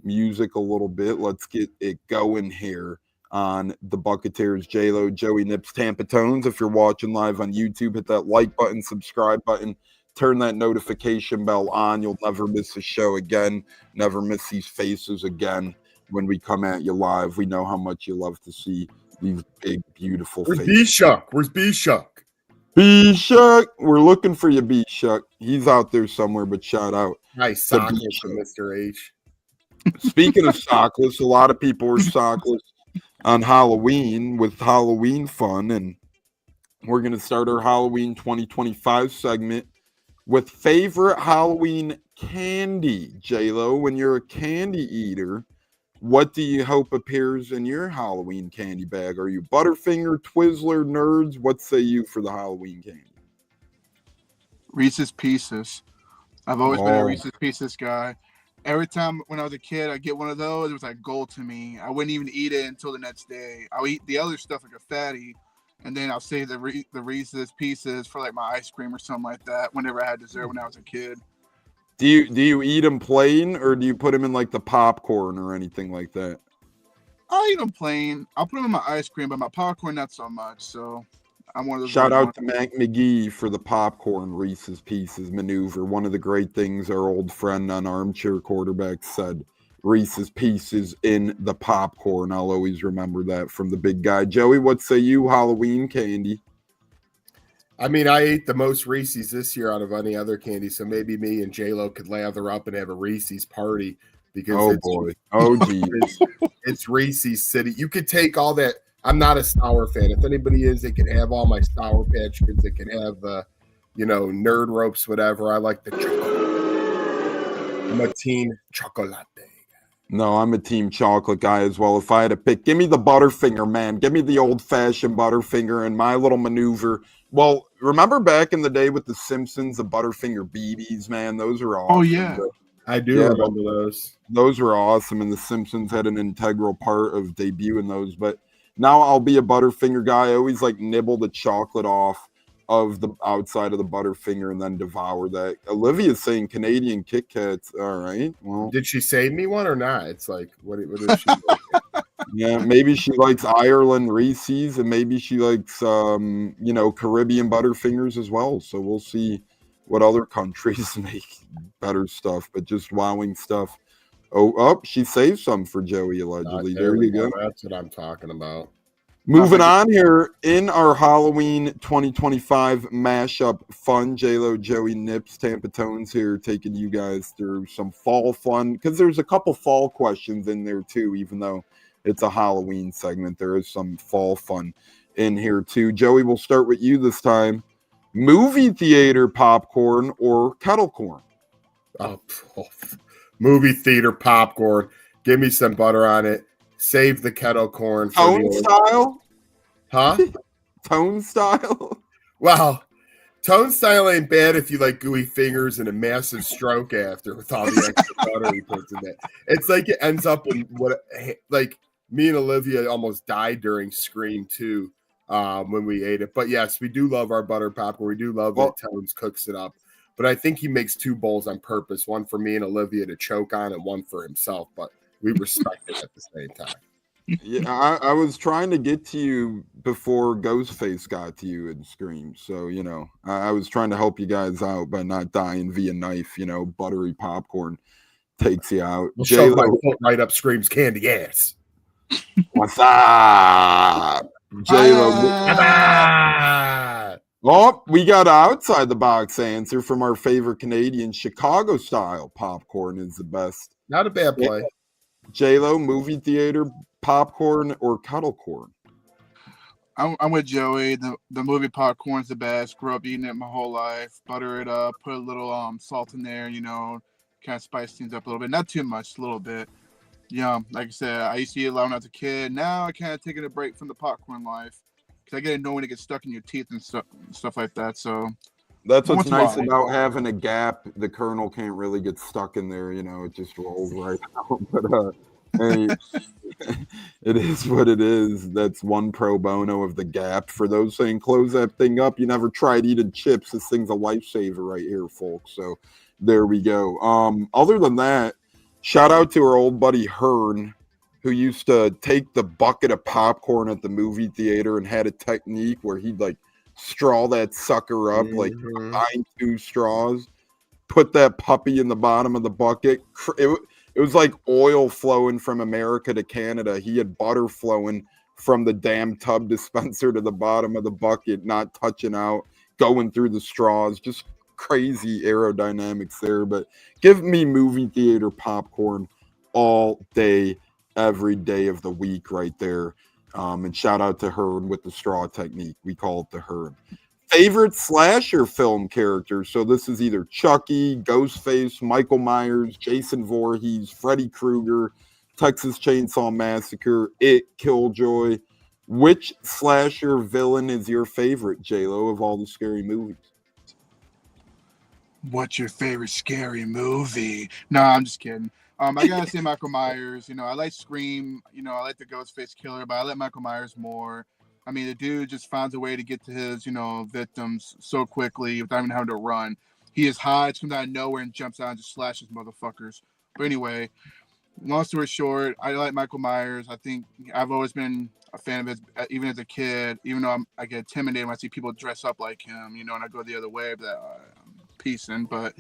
music a little bit. Let's get it going here on the Buccateers. J-Lo, Joey Nips, Tampa Tones. If you're watching live on YouTube, hit that like button, subscribe button. Turn that notification bell on. You'll never miss a show again. Never miss these faces again when we come at you live. We know how much you love to see these big, beautiful faces. Where's B-Shuck? Where's B-Shuck? B-Shuck. We're looking for you, B-Shuck. He's out there somewhere, but shout out. Nice sockless, Mr. H. Speaking of sockless, a lot of people are sockless on Halloween with Halloween fun, and we're going to start our Halloween 2025 segment with favorite Halloween candy. J-Lo, when you're a candy eater, What do you hope appears in your Halloween candy bag? Are you Butterfinger, Twizzler, Nerds? What say you for the Halloween candy? Reese's Pieces. I've always been a Oh, Reese's Pieces guy. Every time when I was a kid, I'd get one of those. It was like gold to me. I wouldn't even eat it until the next day. I'll eat the other stuff like a fatty, and then I'll save the Reese's Pieces for like my ice cream or something like that. Whenever I had dessert when I was a kid. do you eat them plain, or do you put them in like the popcorn or anything like that? I'll eat them plain. I'll put them in my ice cream, but my popcorn not so much. So I'm one of those. Shout out to Mac McGee for the popcorn Reese's Pieces maneuver. One of the great things our old friend on Armchair Quarterback said. Reese's Pieces in the popcorn. I'll always remember that from the big guy. Joey, what say you? Halloween candy. I mean, I ate the most Reese's this year out of any other candy, so maybe me and J-Lo could lather up and have a Reese's party because Oh boy. Oh geez. it's Reese's City. You could take all that. I'm not a Sour fan. If anybody is, they can have all my Sour Patch Kids. They can have the, Nerd Ropes, whatever. I like the chocolate. I'm a team chocolate. No, I'm a team chocolate guy as well. If I had to pick, give me the Butterfinger, man. Give me the old-fashioned Butterfinger and my little maneuver. Well, remember back in the day with the Simpsons, the Butterfinger BBs, man? Those are awesome. Oh yeah, I do remember those. Those were awesome, and the Simpsons had an integral part of debuting those. But now I'll be a Butterfinger guy. I always like nibble the chocolate off of the outside of the Butterfinger and then devour that. Olivia's saying Canadian Kit Kats. All right. Well, Did she save me one or not? It's like, what is she like? yeah, maybe she likes Ireland Reese's, and maybe she likes Caribbean Butterfingers as well. So we'll see what other countries make better stuff, but just wowing stuff. Oh, she saved some for Joey allegedly. There you go. That's what I'm talking about. Moving on here in our Halloween 2025 mashup fun, J-Lo, Joey, Nips, Tampa Tones here taking you guys through some fall fun because there's a couple fall questions in there too, even though it's a Halloween segment. There is some fall fun in here too. Joey, we'll start with you this time. Movie theater popcorn or kettle corn? Oh, movie theater popcorn. Give me some butter on it. Save the kettle corn. Tone style? Huh? Tone style? Well, tone style ain't bad if you like gooey fingers and a massive stroke after with all the extra butter he puts in there. It's like it ends up in what, like me and Olivia almost died during Scream 2 when we ate it. But yes, we do love our butter popcorn. We do love that Tones cooks it up. But I think he makes two bowls on purpose, one for me and Olivia to choke on and one for himself. But we respect it at the same time. Yeah, I was trying to get to you before Ghostface got to you in Scream. So, I was trying to help you guys out by not dying via knife. Buttery popcorn takes you out. We'll shove my foot right up Scream's candy ass. What's up? J-Lo. Oh, we got an outside the box answer from our favorite Canadian. Chicago style popcorn is the best. Not a bad play. J-Lo, movie theater popcorn or kettle corn? I'm with Joey. The movie popcorn's the best. Grew up eating it my whole life. Butter it up. Put a little salt in there. Kind of spice things up a little bit. Not too much. A little bit. Yeah, like I said, I used to eat a lot when I was a kid. Now I kind of taking a break from the popcorn life because I get annoyed when it gets stuck in your teeth and stuff like that. So that's what's nice about having a gap. The kernel can't really get stuck in there. It just rolls right out. But hey, it is what it is. That's one pro bono of the gap. For those saying close that thing up, you never tried eating chips. This thing's a lifesaver right here, folks. So there we go. Other than that, shout out to our old buddy Hearn, who used to take the bucket of popcorn at the movie theater and had a technique where he'd like straw that sucker up, like combine two straws, put that puppy in the bottom of the bucket. It was like oil flowing from America to Canada. He had butter flowing from the damn tub dispenser to the bottom of the bucket, not touching out, going through the straws. Just crazy aerodynamics there. But give me movie theater popcorn all day, every day of the week right there. And shout out to Hearn with the straw technique. We call it the Hearn. Favorite slasher film characters. So this is either Chucky, Ghostface, Michael Myers, Jason Voorhees, Freddy Krueger, Texas Chainsaw Massacre, It, Killjoy. Which slasher villain is your favorite, J-Lo, of all the scary movies? What's your favorite scary movie? No, I'm just kidding. I gotta say Michael Myers. You know, I like Scream. You know, I like the Ghostface Killer, but I like Michael Myers more. I mean, the dude just finds a way to get to his, victims so quickly without even having to run. He is high, comes out of nowhere and jumps out and just slashes motherfuckers. But anyway, long story short, I like Michael Myers. I think I've always been a fan of his, even as a kid. Even though I get intimidated when I see people dress up like him, and I go the other way. But I'm piecing, but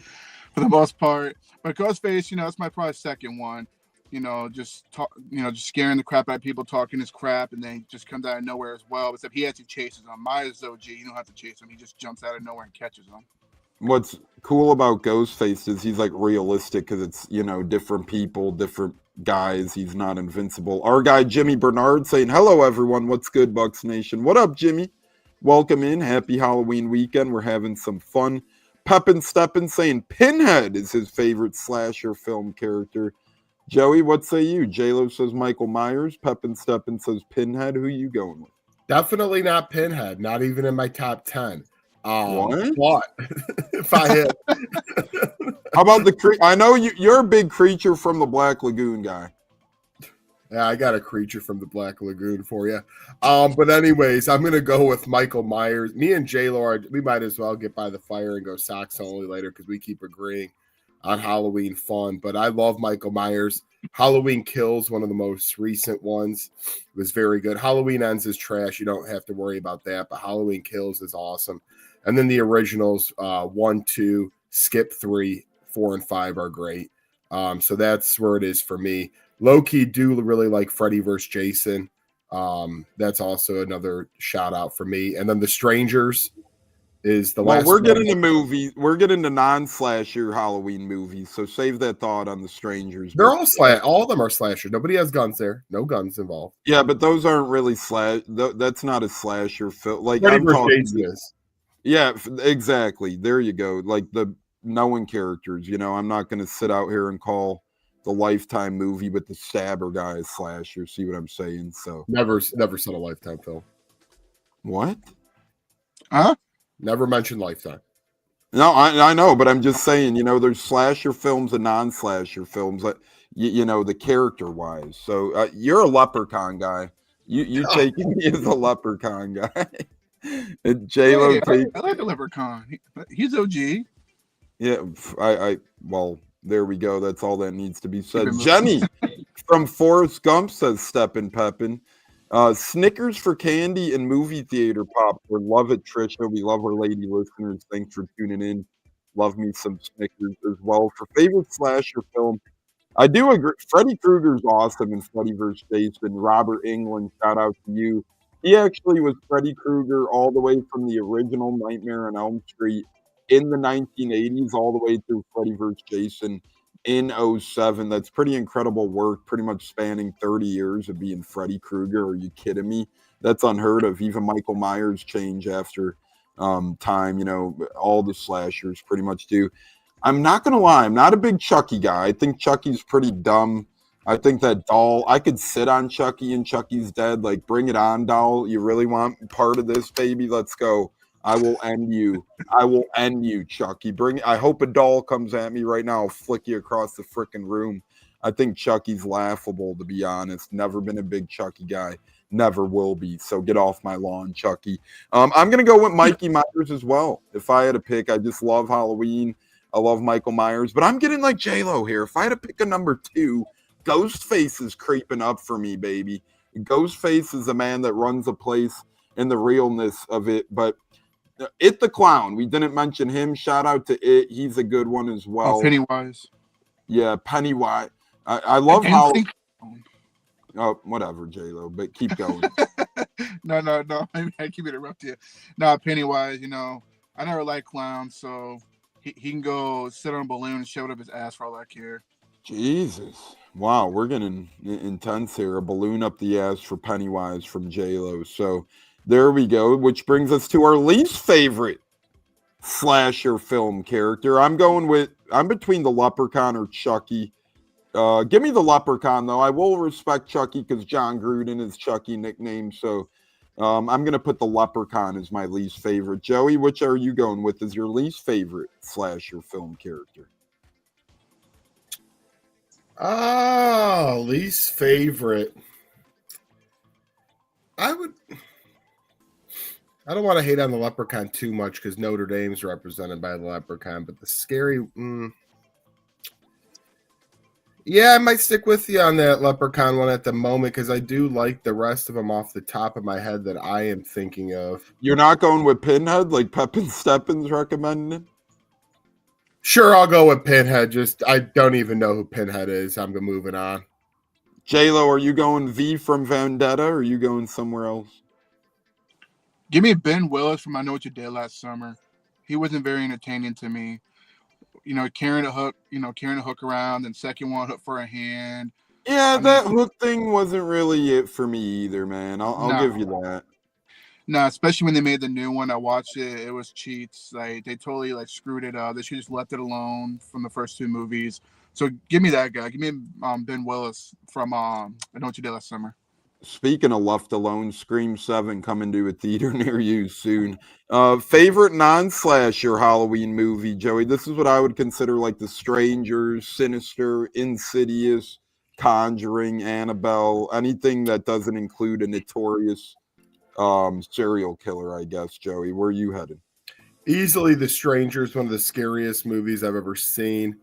for the most part, but Ghostface, that's my probably second one. Just scaring the crap out of people, talking his crap, and then he just comes out of nowhere as well. Except he actually chases them. Myers OG, you don't have to chase him; he just jumps out of nowhere and catches them. What's cool about Ghostface is he's like realistic because it's different people, different guys. He's not invincible. Our guy Jimmy Bernard saying hello everyone. What's good, Bucs Nation? What up, Jimmy? Welcome in. Happy Halloween weekend. We're having some fun. Peppin Steppin saying Pinhead is his favorite slasher film character. Joey, what say you? J-Lo says Michael Myers. Peppin Steppin says Pinhead. Who you going with? Definitely not Pinhead. Not even in my top 10. What? But if I hit, how about I know you're a big Creature from the Black Lagoon guy. Yeah, I got a Creature from the Black Lagoon for you. But anyways, I'm gonna go with Michael Myers. Me and J-Lo, we might as well get by the fire and go socks only later because we keep agreeing on Halloween fun. But I love Michael Myers. Halloween Kills, one of the most recent ones, was very good. Halloween Ends is trash. You don't have to worry about that. But Halloween Kills is awesome. And then the originals, 1, 2, skip 3, 4, and 5 are great. So that's where it is for me. Low-key do really like Freddy vs. Jason. That's also another shout out for me. And then The Strangers is the last. We're getting to movies. We're getting to non-slasher Halloween movies. So save that thought on The Strangers. They're all all of them are slasher. Nobody has guns there. No guns involved. Yeah, but those aren't really slash. That's not a slasher film. Like Freddy I'm vs. talking. Jason is. Yeah, exactly. There you go. Like the knowing characters. I'm not going to sit out here and call the Lifetime movie with the stabber guy is slasher. See what I'm saying? So Never said a Lifetime film. what? Huh? Never mentioned Lifetime. No, I know, but I'm just saying, there's slasher films and non-slasher films, that the character-wise. So you're a Leprechaun guy. You taking me as a Leprechaun guy. And J-Lo I like the Leprechaun. He's OG. Yeah, well, there we go. That's all that needs to be said. Jenny from Forrest Gump says Steppin' Peppin'. Snickers for candy and movie theater popcorn. Love it, Trisha. We love our lady listeners. Thanks for tuning in. Love me some Snickers as well. For favorite slasher film, I do agree. Freddy Krueger's awesome in Freddy vs. Jason. Robert Englund, shout out to you. He actually was Freddy Krueger all the way from the original Nightmare on Elm Street in the 1980s all the way through Freddy vs. Jason in 2007. That's pretty incredible work, pretty much spanning 30 years of being Freddy Krueger. Are you kidding me? That's unheard of. Even Michael Myers change after time, all the slashers pretty much do. I'm not going to lie. I'm not a big Chucky guy. I think Chucky's pretty dumb. I think that doll, I could sit on Chucky and Chucky's dead. Like, bring it on, doll. You really want part of this, baby? Let's go. I will end you. I will end you, Chucky. I hope a doll comes at me right now. I'll flick you across the freaking room. I think Chucky's laughable, to be honest. Never been a big Chucky guy. Never will be. So get off my lawn, Chucky. I'm going to go with Mikey Myers as well. If I had to pick, I just love Halloween. I love Michael Myers. But I'm getting like J-Lo here. If I had to pick a number 2, Ghostface is creeping up for me, baby. Ghostface is a man that runs a place and the realness of it. But It the Clown, we didn't mention him. Shout out to It. He's a good one as well. Oh, Pennywise. Yeah, Pennywise. I love how. Oh, whatever, J-Lo, but keep going. No. I keep interrupting you. No, Pennywise, I never liked clowns, so he can go sit on a balloon and shove it up his ass for all I care. Jesus. Wow, we're getting intense here. A balloon up the ass for Pennywise from J-Lo. So there we go, which brings us to our least favorite slasher film character. I'm between the Leprechaun or Chucky. Give me the Leprechaun, though. I will respect Chucky because John Gruden is Chucky nickname. So I'm going to put the Leprechaun as my least favorite. Joey, which are you going with as your least favorite slasher film character? Least favorite. I don't want to hate on the Leprechaun too much because Notre Dame's represented by the Leprechaun, but the scary. Yeah, I might stick with you on that Leprechaun one at the moment because I do like the rest of them off the top of my head that I am thinking of. You're not going with Pinhead like Pepin Steppins recommended? Sure, I'll go with Pinhead. Just I don't even know who Pinhead is. I'm moving on. J-Lo, are you going V from Vendetta or are you going somewhere else? Give me Ben Willis from I Know What You Did Last Summer. He wasn't very entertaining to me. Carrying a hook around, and second one, hook for a hand. Yeah, that hook thing wasn't really it for me either, man. I'll give you that. No, especially when they made the new one. I watched it. It was cheats. Like they totally screwed it up. They should just left it alone from the first two movies. So give me that guy. Give me Ben Willis from I Know What You Did Last Summer. Speaking of left alone, Scream 7 coming to a theater near you soon. Favorite non-slasher Halloween movie, Joey? This is what I would consider like The Strangers, Sinister, Insidious, Conjuring, Annabelle, anything that doesn't include a notorious serial killer, I guess. Joey, where are you headed? Easily The Strangers, one of the scariest movies I've ever seen.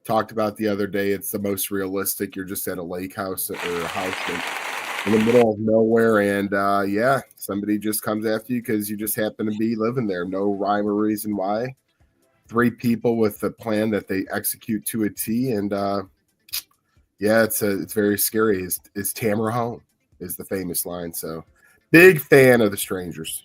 Talked about the other day. It's the most realistic. You're just at a lake house or a house in the middle of nowhere, and somebody just comes after you because you just happen to be living there. No rhyme or reason why. 3 people with a plan that they execute to a T, and it's very scary. Is Tamara home? Is the famous line. So big fan of The Strangers.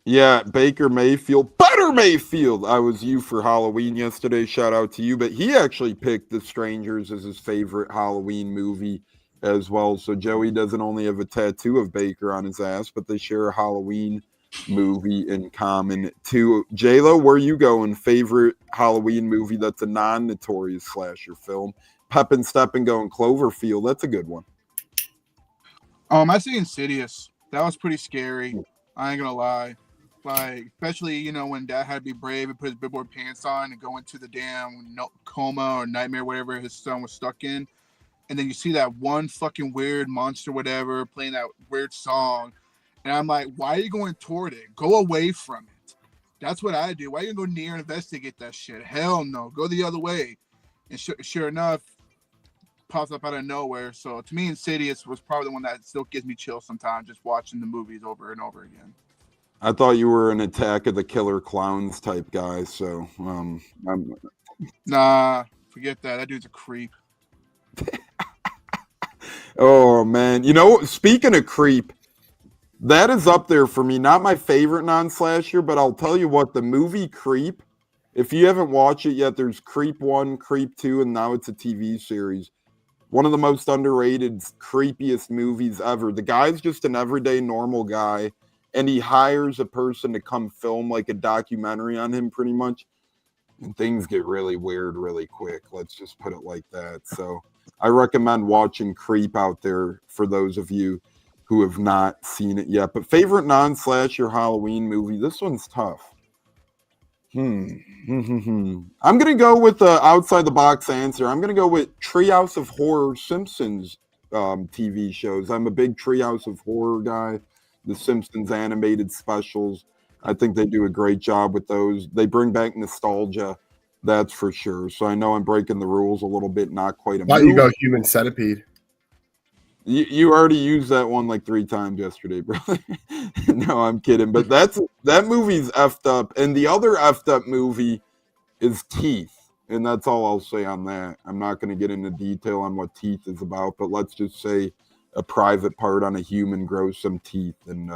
Yeah, Baker Mayfield, Butter Mayfield. I was you for Halloween yesterday. Shout out to you. But he actually picked The Strangers as his favorite Halloween movie as well. So Joey doesn't only have a tattoo of Baker on his ass, but they share a Halloween movie in common too. J-Lo, where you going? Favorite Halloween movie that's a non-notorious slasher film? Pepin Steppin going Cloverfield. That's a good one. I see Insidious. That was pretty scary. I ain't gonna lie. Like, especially, when Dad had to be brave and put his big boy pants on and go into the damn coma or nightmare, whatever his son was stuck in. And then you see that one fucking weird monster, whatever, playing that weird song. And I'm like, why are you going toward it? Go away from it. That's what I do. Why are you going to go near and investigate that shit? Hell no. Go the other way. And sure enough, pops up out of nowhere. So to me, Insidious was probably the one that still gives me chills sometimes just watching the movies over and over again. I thought you were an Attack of the Killer Clowns type guy. So, Nah, forget that. That dude's a creep. Oh, man. Speaking of creep, that is up there for me. Not my favorite non-slasher, but I'll tell you what, the movie Creep, if you haven't watched it yet, there's Creep 1, Creep 2, and now it's a TV series. One of the most underrated, creepiest movies ever. The guy's just an everyday normal guy, and he hires a person to come film like a documentary on him pretty much. And things get really weird really quick. Let's just put it like that. So I recommend watching Creep out there for those of you who have not seen it yet. But favorite non-slasher Halloween movie? This one's tough. I'm going to go with the outside the box answer. I'm going to go with Treehouse of Horror Simpsons TV shows. I'm a big Treehouse of Horror guy. The Simpsons animated specials. I think they do a great job with those. They bring back nostalgia, that's for sure. So I know I'm breaking the rules a little bit, not quite a Why you go Human Centipede? You already used that one like 3 times yesterday, brother. No, I'm kidding. But that movie's effed up. And the other effed up movie is Teeth. And that's all I'll say on that. I'm not going to get into detail on what Teeth is about, but let's just say a private part on a human grows some teeth, and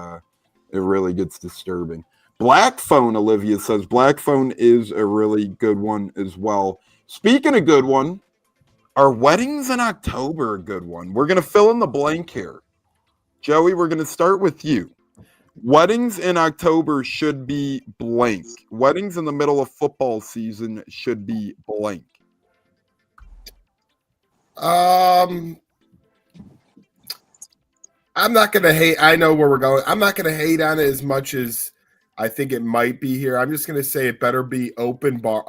it really gets disturbing. Black Phone, Olivia says, Black Phone is a really good one as well. Speaking of good one, are weddings in October a good one? We're going to fill in the blank here. Joey, we're going to start with you. Weddings in October should be blank. Weddings in the middle of football season should be blank. I'm not going to hate. I know where we're going. I'm not going to hate on it as much as I think it might be here. I'm just going to say it better be open bar.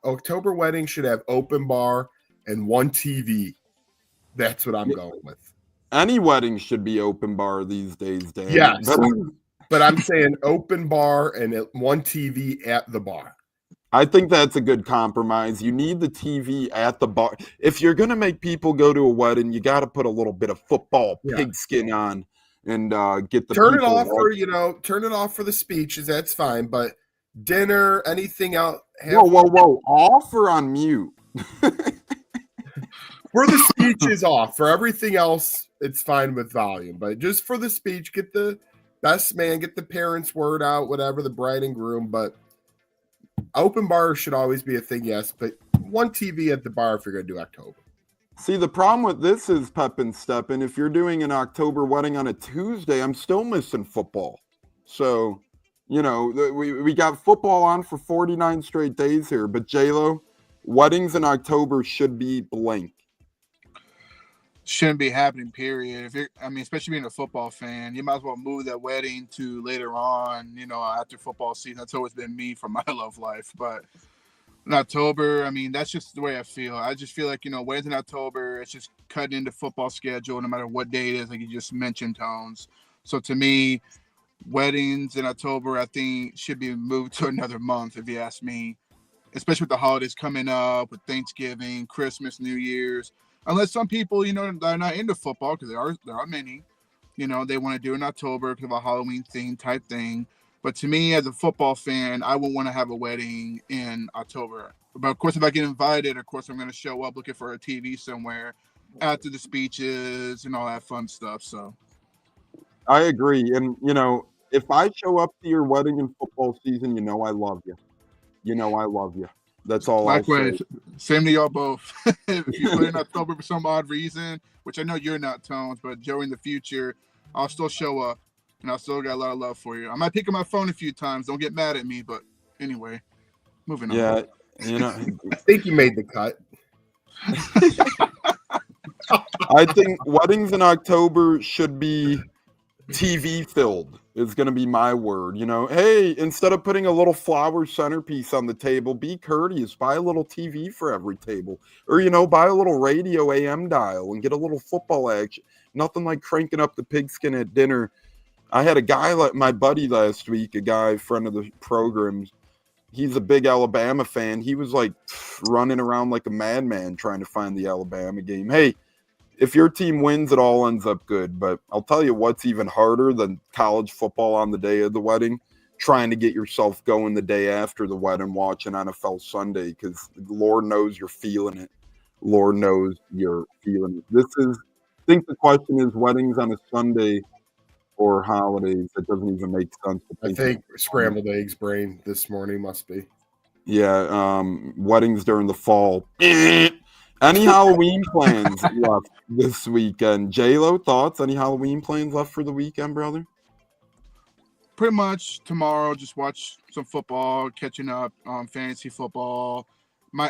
October wedding should have open bar and one TV. That's what I'm going with. Any wedding should be open bar these days, Dan. Yes. But I'm saying open bar and one TV at the bar. I think that's a good compromise. You need the TV at the bar. If you're going to make people go to a wedding, you got to put a little bit of football pigskin on and get the turn it off turn it off for the speeches. That's fine. But dinner, anything else. Whoa. Off or on mute? For the speeches off. For everything else, it's fine with volume. But just for the speech, get the best man, get the parents' word out, whatever, the bride and groom. But open bar should always be a thing, yes, but one TV at the bar if you're going to do October. See, the problem with this is, Pep and Steppen, if you're doing an October wedding on a Tuesday, I'm still missing football. So, we got football on for 49 straight days here. But, J-Lo, weddings in October should be blank. Shouldn't be happening, period. Especially being a football fan, you might as well move that wedding to later on, after football season. That's always been me for my love life. But in October, that's just the way I feel. I just feel like, weddings in October, it's just cutting into football schedule no matter what day it is, like you just mentioned, Tones. So to me, weddings in October, I think, should be moved to another month, if you ask me, especially with the holidays coming up, with Thanksgiving, Christmas, New Year's. Unless some people, that are not into football, because there are many, they want to do it in October because of a Halloween theme type thing. But to me, as a football fan, I would want to have a wedding in October. But of course, if I get invited, of course, I'm going to show up looking for a TV somewhere after the speeches and all that fun stuff. So I agree. And, if I show up to your wedding in football season, I love you. I love you. That's all. Likewise, same to y'all both. If you put in October for some odd reason, which I know you're not, Tones, but Joe, in the future, I'll still show up, and I'll still got a lot of love for you. I might pick up my phone a few times. Don't get mad at me, but anyway, moving on. Yeah, I think you made the cut. I think weddings in October should be TV filled. Is going to be my word. Hey, instead of putting a little flower centerpiece on the table, be courteous. Buy a little TV for every table. Or, buy a little radio AM dial and get a little football action. Nothing like cranking up the pigskin at dinner. I had a guy like my buddy last week, friend of the programs. He's a big Alabama fan. He was like running around like a madman trying to find the Alabama game. Hey, if your team wins, it all ends up good. But I'll tell you what's even harder than college football on the day of the wedding, trying to get yourself going the day after the wedding, watching NFL Sunday, because Lord knows you're feeling it. Lord knows you're feeling it. I think the question is weddings on a Sunday or holidays. That doesn't even make sense. I think scrambled eggs brain this morning must be. Yeah, weddings during the fall. Any Halloween plans left this weekend? J-Lo, thoughts? Any Halloween plans left for the weekend, brother? Pretty much tomorrow, just watch some football, catching up on fantasy football.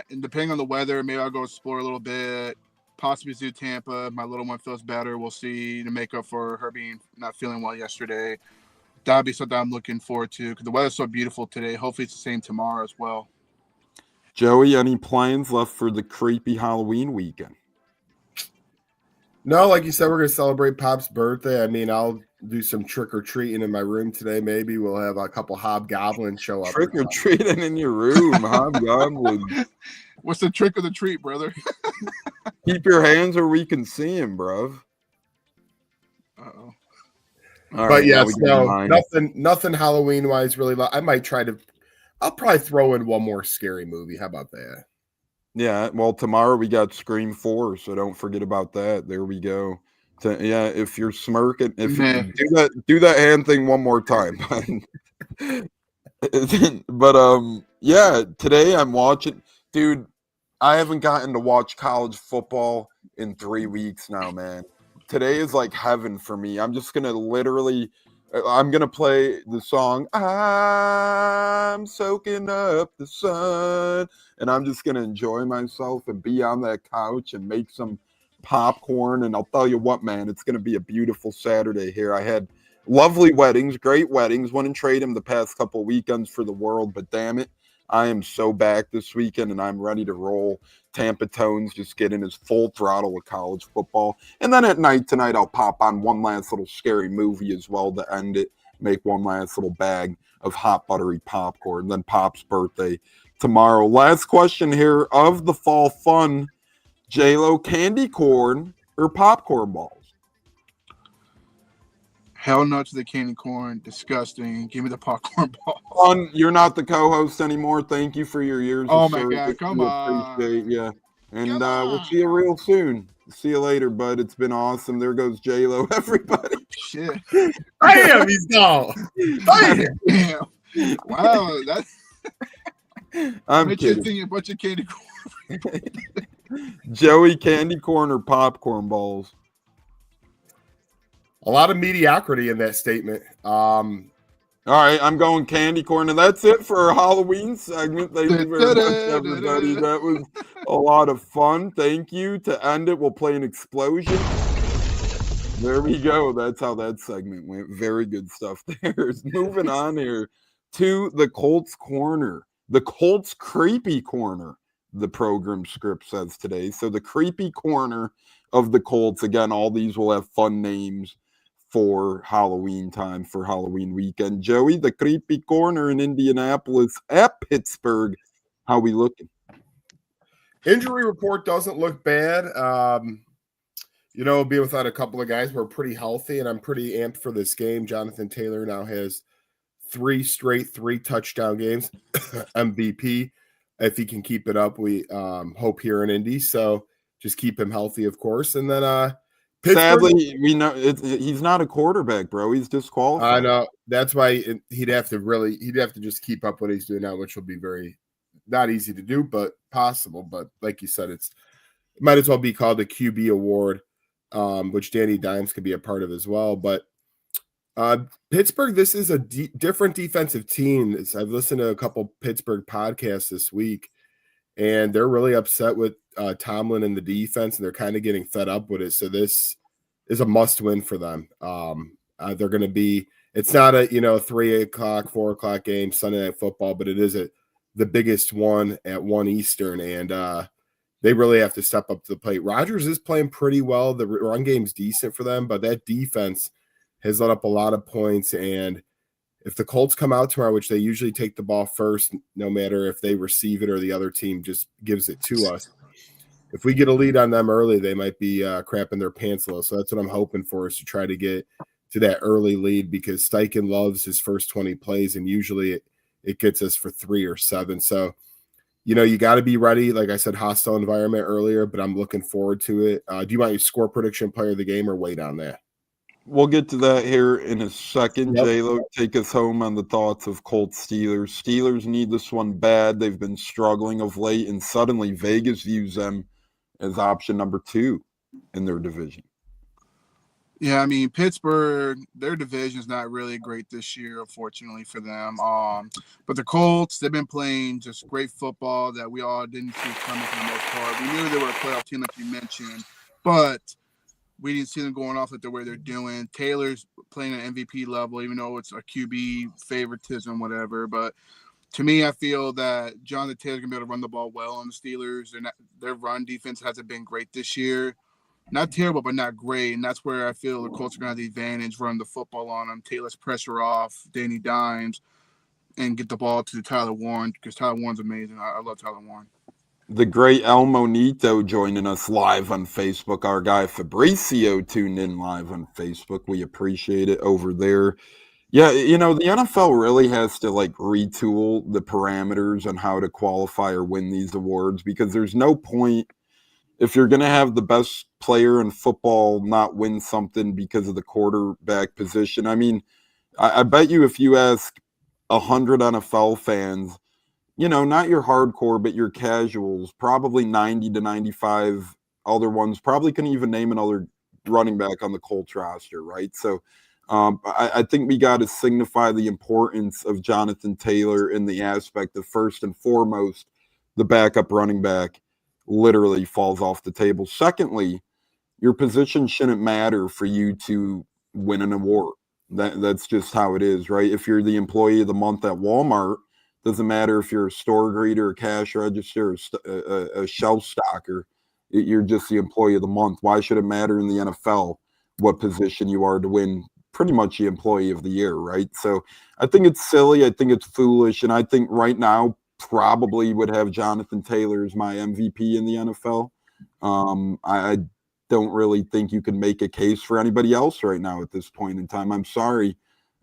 Depending on the weather, maybe I'll go explore a little bit. Possibly do Tampa. My little one feels better. We'll see, to make up for her not feeling well yesterday. That'll be something I'm looking forward to because the weather's so beautiful today. Hopefully it's the same tomorrow as well. Joey, any plans left for the creepy Halloween weekend? No, like you said, we're going to celebrate Pop's birthday. I'll do some trick-or-treating in my room today. Maybe we'll have a couple hobgoblins show up. Trick-or-treating in your room, hobgoblins. What's the trick of the treat, brother? Keep your hands where we can see him, bro. Uh-oh. But yes, nothing Halloween-wise really. I'll probably throw in one more scary movie. How about that? Yeah, well, tomorrow we got Scream 4, so don't forget about that. There we go. If you're smirking, if you do that hand thing one more time. But today I'm watching. Dude, I haven't gotten to watch college football in 3 weeks now, man. Today is like heaven for me. I'm just going to literally I'm going to play the song, I'm soaking up the sun, and I'm just going to enjoy myself and be on that couch and make some popcorn. And I'll tell you what, man, it's going to be a beautiful Saturday here. I had lovely weddings, great weddings. Wouldn't trade them the past couple weekends for the world, but damn it, I am so back this weekend and I'm ready to roll. Tampa Tones just getting his full throttle with college football. And then at night tonight, I'll pop on one last little scary movie as well to end it. Make one last little bag of hot buttery popcorn. Then Pop's birthday tomorrow. Last question here of the fall fun. J-Lo, candy corn or popcorn balls? Hell no to the candy corn. Disgusting. Give me the popcorn balls. Fun, you're not the co-host anymore. Thank you for your years Oh of my service. God, come We on. appreciate you. And Come we'll see you on. real soon. See you later, bud. It's been awesome. There goes J-Lo, everybody. Shit. Damn, he's gone. Damn. Damn. Wow. That's I'm makes you kidding. think a bunch of candy corn. Joey, candy corn or popcorn balls? A lot of mediocrity in that statement. All right, I'm going candy corn, and that's it for our Halloween segment. Thank you very much, everybody. That was a lot of fun. Thank you. To end it, we'll play an explosion. There we go. That's how that segment went. Very good stuff there. Moving on here to the Colts corner. The Colts creepy corner, the program script says today. So the creepy corner of the Colts. Again, all these will have fun names for Halloween time, for Halloween weekend. Joey, the creepy corner in Indianapolis at Pittsburgh. How we looking? Injury report doesn't look bad. Being without a couple of guys, we're pretty healthy, and I'm pretty amped for this game. Jonathan Taylor now has 3 straight 3-touchdown games. MVP. If he can keep it up, we hope here in Indy. So just keep him healthy, of course. And then sadly, we know he's not a quarterback, bro. He's disqualified. I know. That's why he'd have to just keep up what he's doing now, which will be very not easy to do, but possible. But like you said, it might as well be called the QB award, which Danny Dimes could be a part of as well. But Pittsburgh, this is a different defensive team. I've listened to a couple Pittsburgh podcasts this week, and they're really upset with Tomlin and the defense, and they're kind of getting fed up with it. So this is a must-win for them. They're going to be – it's not a 3 o'clock, 4 o'clock game, Sunday Night Football, but it is the biggest one at 1 Eastern, and they really have to step up to the plate. Rodgers is playing pretty well. The run game's decent for them, but that defense has let up a lot of points, and if the Colts come out tomorrow, which they usually take the ball first, no matter if they receive it or the other team just gives it to us, if we get a lead on them early, they might be crapping their pants a little. So that's what I'm hoping for, is to try to get to that early lead, because Steichen loves his first 20 plays, and usually it gets us for 3 or 7. So, you got to be ready. Like I said, hostile environment earlier, but I'm looking forward to it. Do you want your score prediction, player of the game, or wait on that? We'll get to that here in a second. Yep. J-Lo, take us home on the thoughts of Colts Steelers. Steelers need this one bad. They've been struggling of late, and suddenly Vegas views them as option number 2 in their division. Yeah, I mean, Pittsburgh, their division is not really great this year, unfortunately for them. But the Colts, they've been playing just great football that we all didn't see coming for the most part. We knew they were a playoff team, like you mentioned, but we didn't see them going off like the way they're doing. Taylor's playing at MVP level, even though it's a QB favoritism, whatever. But to me, I feel that Jonathan Taylor's going to be able to run the ball well on the Steelers. Their run defense hasn't been great this year. Not terrible, but not great. And that's where I feel the Colts are going to have the advantage, run the football on them, Taylor's pressure off, Danny Dimes, and get the ball to Tyler Warren, because Tyler Warren's amazing. I love Tyler Warren. The great El Monito joining us live on Facebook. Our guy Fabricio tuned in live on Facebook. We appreciate it over there. Yeah, the NFL really has to retool the parameters on how to qualify or win these awards, because there's no point if you're going to have the best player in football not win something because of the quarterback position. I mean, I bet you if you ask 100 NFL fans, not your hardcore, but your casuals, probably 90 to 95 other ones probably couldn't even name another running back on the Colts roster, right? So I think we got to signify the importance of Jonathan Taylor in the aspect of, first and foremost, the backup running back literally falls off the table. Secondly, your position shouldn't matter for you to win an award. That's just how it is, right? If you're the employee of the month at Walmart, doesn't matter if you're a store greeter, a cash register, a shelf stocker. You're just the employee of the month. Why should it matter in the NFL what position you are to win pretty much the employee of the year, right? So I think it's silly. I think it's foolish. And I think right now probably would have Jonathan Taylor as my MVP in the NFL. I don't really think you can make a case for anybody else right now at this point in time. I'm sorry.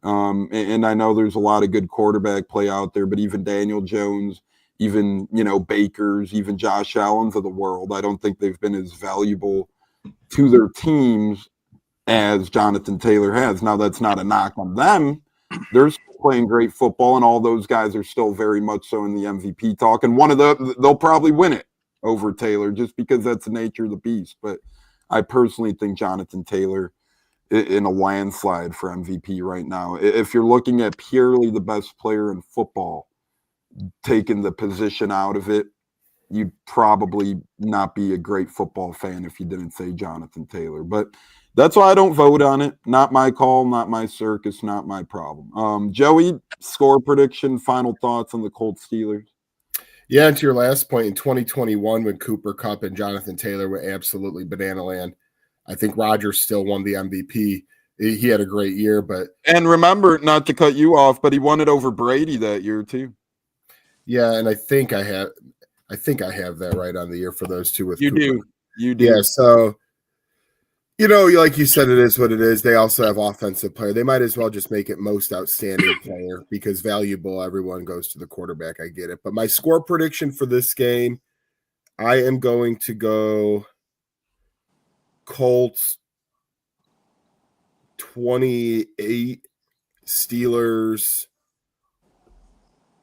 And I know there's a lot of good quarterback play out there, but even Daniel Jones, even, Bakers, even Josh Allen's of the world, I don't think they've been as valuable to their teams as Jonathan Taylor has. Now, that's not a knock on them. They're still playing great football, and all those guys are still very much so in the MVP talk. And they'll probably win it over Taylor just because that's the nature of the beast. But I personally think Jonathan Taylor in a landslide for MVP right now. If you're looking at purely the best player in football, taking the position out of it, you'd probably not be a great football fan if you didn't say Jonathan Taylor. But that's why I don't vote on it. Not my call, not my circus, not my problem. Joey, score prediction, final thoughts on the Colts Steelers? Yeah, and to your last point, in 2021, when Cooper Kupp and Jonathan Taylor were absolutely banana land, I think Rodgers still won the MVP. He had a great year, but and remember, not to cut you off, but he won it over Brady that year too. Yeah, and I think I have that right on the year for those two with you Cooper. You do. Yeah, so like you said, it is what it is. They also have offensive player. They might as well just make it most outstanding player because valuable, everyone goes to the quarterback. I get it. But my score prediction for this game, I am going to go Colts 28, Steelers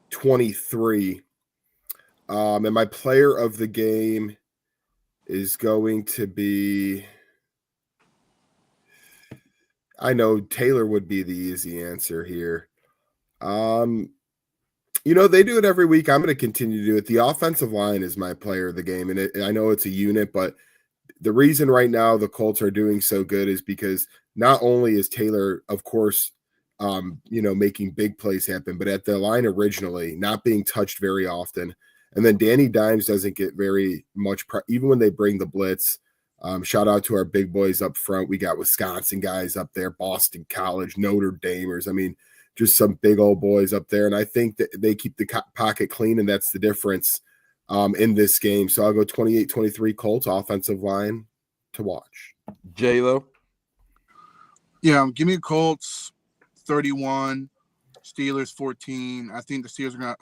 23. And my player of the game is going to be, I know Taylor would be the easy answer here. They do it every week. I'm going to continue to do it. The offensive line is my player of the game, and I know it's a unit, but the reason right now the Colts are doing so good is because not only is Taylor, of course, making big plays happen, but at the line originally, not being touched very often. And then Danny Dimes doesn't get very much, even when they bring the blitz. Shout out to our big boys up front. We got Wisconsin guys up there, Boston College, Notre Damers. I mean, just some big old boys up there. And I think that they keep the pocket clean, and that's the difference in this game. So I'll go 28-23 Colts offensive line to watch. J-Lo? Yeah, give me Colts 31, Steelers 14. I think the Steelers are going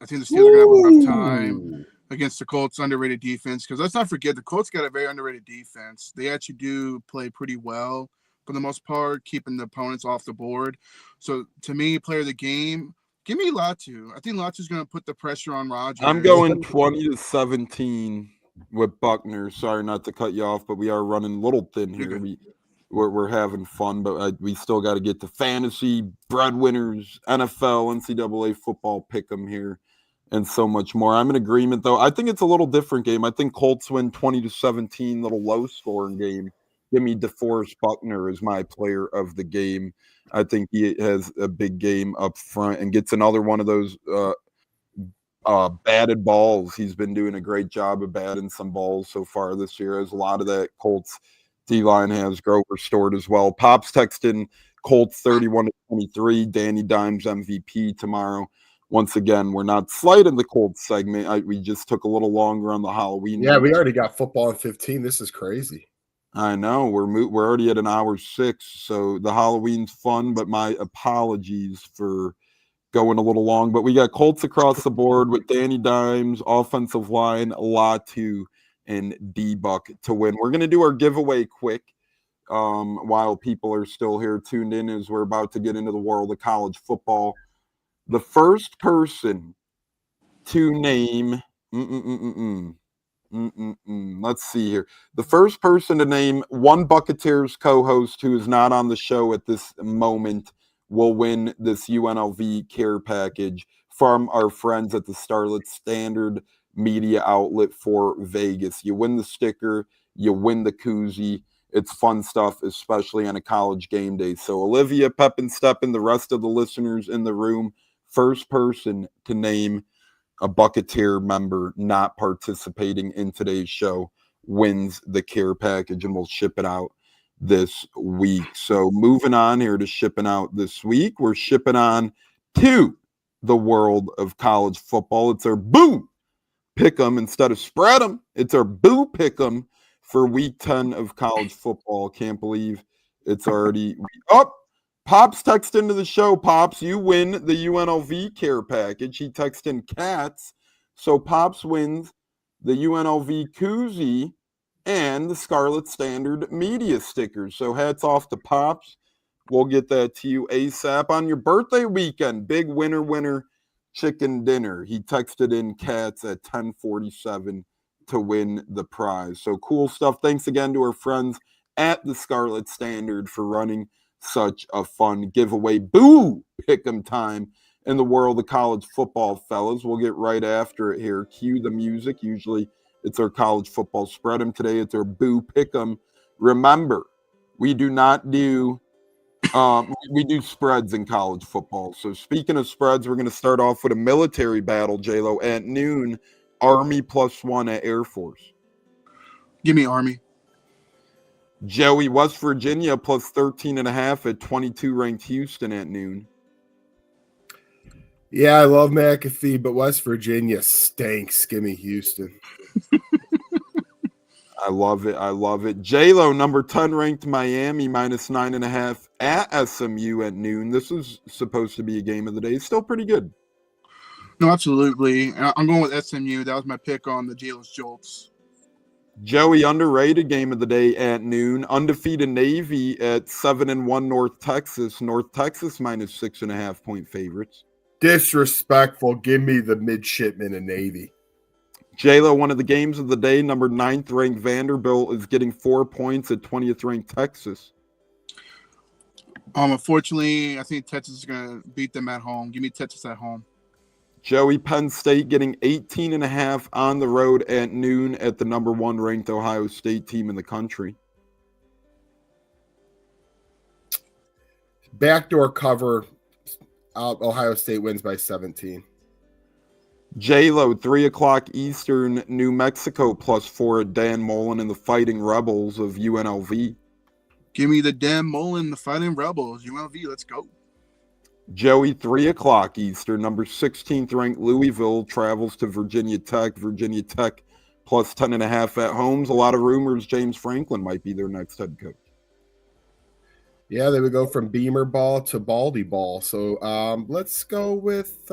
to have a rough time against the Colts' underrated defense, because let's not forget the Colts got a very underrated defense. They actually do play pretty well for the most part, keeping the opponents off the board. So to me, player of the game, give me Latu. I think Latu's going to put the pressure on Rodgers. I'm going 20-17 with Buckner. Sorry not to cut you off, but we are running a little thin here. We're having fun, but we still got to get to fantasy, breadwinners, NFL, NCAA football pick'em here, and so much more. I'm in agreement, though. I think it's a little different game. I think Colts win 20-17, little low-scoring game. Give me DeForest Buckner as my player of the game. I think he has a big game up front and gets another one of those batted balls. He's been doing a great job of batting some balls so far this year, as a lot of that Colts D-line has Grover stored as well. Pops texting Colts 31-23, Danny Dimes MVP tomorrow. Once again, we're not slighting the Colts segment. We just took a little longer on the Halloween. Yeah, we already got football in 15. This is crazy. I know. We're already at an hour 6, so the Halloween's fun, but my apologies for going a little long. But we got Colts across the board with Danny Dimes, offensive line, Latu, and D-Buck to win. We're going to do our giveaway quick while people are still here tuned in, as we're about to get into the world of college football. The first person to name Let's see here. The first person to name one Buccateers co-host who is not on the show at this moment will win this UNLV care package from our friends at the Starlet Standard media outlet for Vegas. You win the sticker, you win the koozie. It's fun stuff, especially on a college game day. So Olivia, Pep and Step, and the rest of the listeners in the room, first person to name a Buccateer member not participating in today's show wins the care package, and we'll ship it out this week. So moving on here to shipping out this week, we're shipping on to the world of college football. It's our Boo Pick'em instead of Spread 'em. It's our Boo Pick'em for week 10 of college football. Can't believe it's already up. Pops text into the show. Pops, you win the UNLV care package. He texted in cats. So Pops wins the UNLV koozie and the Scarlet Standard media stickers. So hats off to Pops. We'll get that to you ASAP on your birthday weekend. Big winner chicken dinner. He texted in cats at 10:47 to win the prize. So cool stuff. Thanks again to our friends at the Scarlet Standard for running such a fun giveaway. Boo Pick'em time in the world of college football, fellas. We'll get right after it here. Cue the music. Usually it's our college football Spread 'em. Today it's our Boo Pick'em. Remember, we do not do we do spreads in college football. So speaking of spreads, we're going to start off with a military battle, J-Lo, at noon. Army +1 at Air Force. Give me Army. Joey, West Virginia +13.5 at 22 ranked Houston at noon. Yeah, I love McAfee, but West Virginia stinks. Give me Houston. I love it. J-Lo, number 10 ranked Miami -9.5 at SMU at noon. This is supposed to be a game of the day. It's still pretty good. No, absolutely. I'm going with SMU. That was my pick on the Jailers Jolts. Joey, underrated game of the day at noon. Undefeated Navy at 7-1 North Texas. North Texas -6.5 point favorites. Disrespectful. Give me the midshipmen of Navy. J-Lo, one of the games of the day, number 9th ranked Vanderbilt is getting 4 points at 20th ranked Texas. Unfortunately, I think Texas is going to beat them at home. Give me Texas at home. Joey, Penn State getting 18.5 on the road at noon at the number 1 ranked Ohio State team in the country. Backdoor cover. Ohio State wins by 17. J-Lo, 3 o'clock Eastern, New Mexico +4 at Dan Mullen and the Fighting Rebels of UNLV. Give me the Dan Mullen, the Fighting Rebels. UNLV, let's go. Joey, 3 o'clock Eastern, number 16th ranked Louisville travels to Virginia Tech. Virginia Tech +10.5 at home. A lot of rumors James Franklin might be their next head coach. Yeah, they would go from Beamer ball to Baldy ball. So let's go with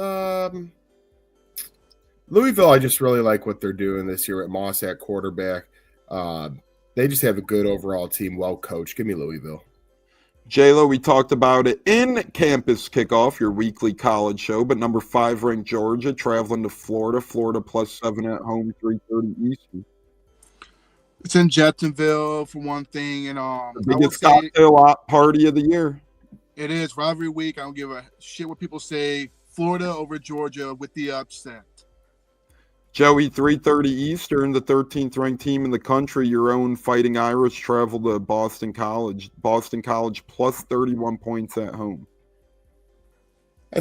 Louisville. I just really like what they're doing this year at Moss at quarterback. They just have a good overall team, well coached. Give me Louisville. J-Lo, we talked about it in Campus Kickoff, your weekly college show, but number 5 ranked Georgia traveling to Florida. Florida +7 at home, 3:30 Eastern. It's in Jacksonville for one thing, and the biggest cocktail party of the year. It is rivalry week. I don't give a shit what people say. Florida over Georgia with the upset. Joey, 3:30 Eastern, the 13th ranked team in the country, your own Fighting Irish, travel to Boston College. Boston College +31 points at home. I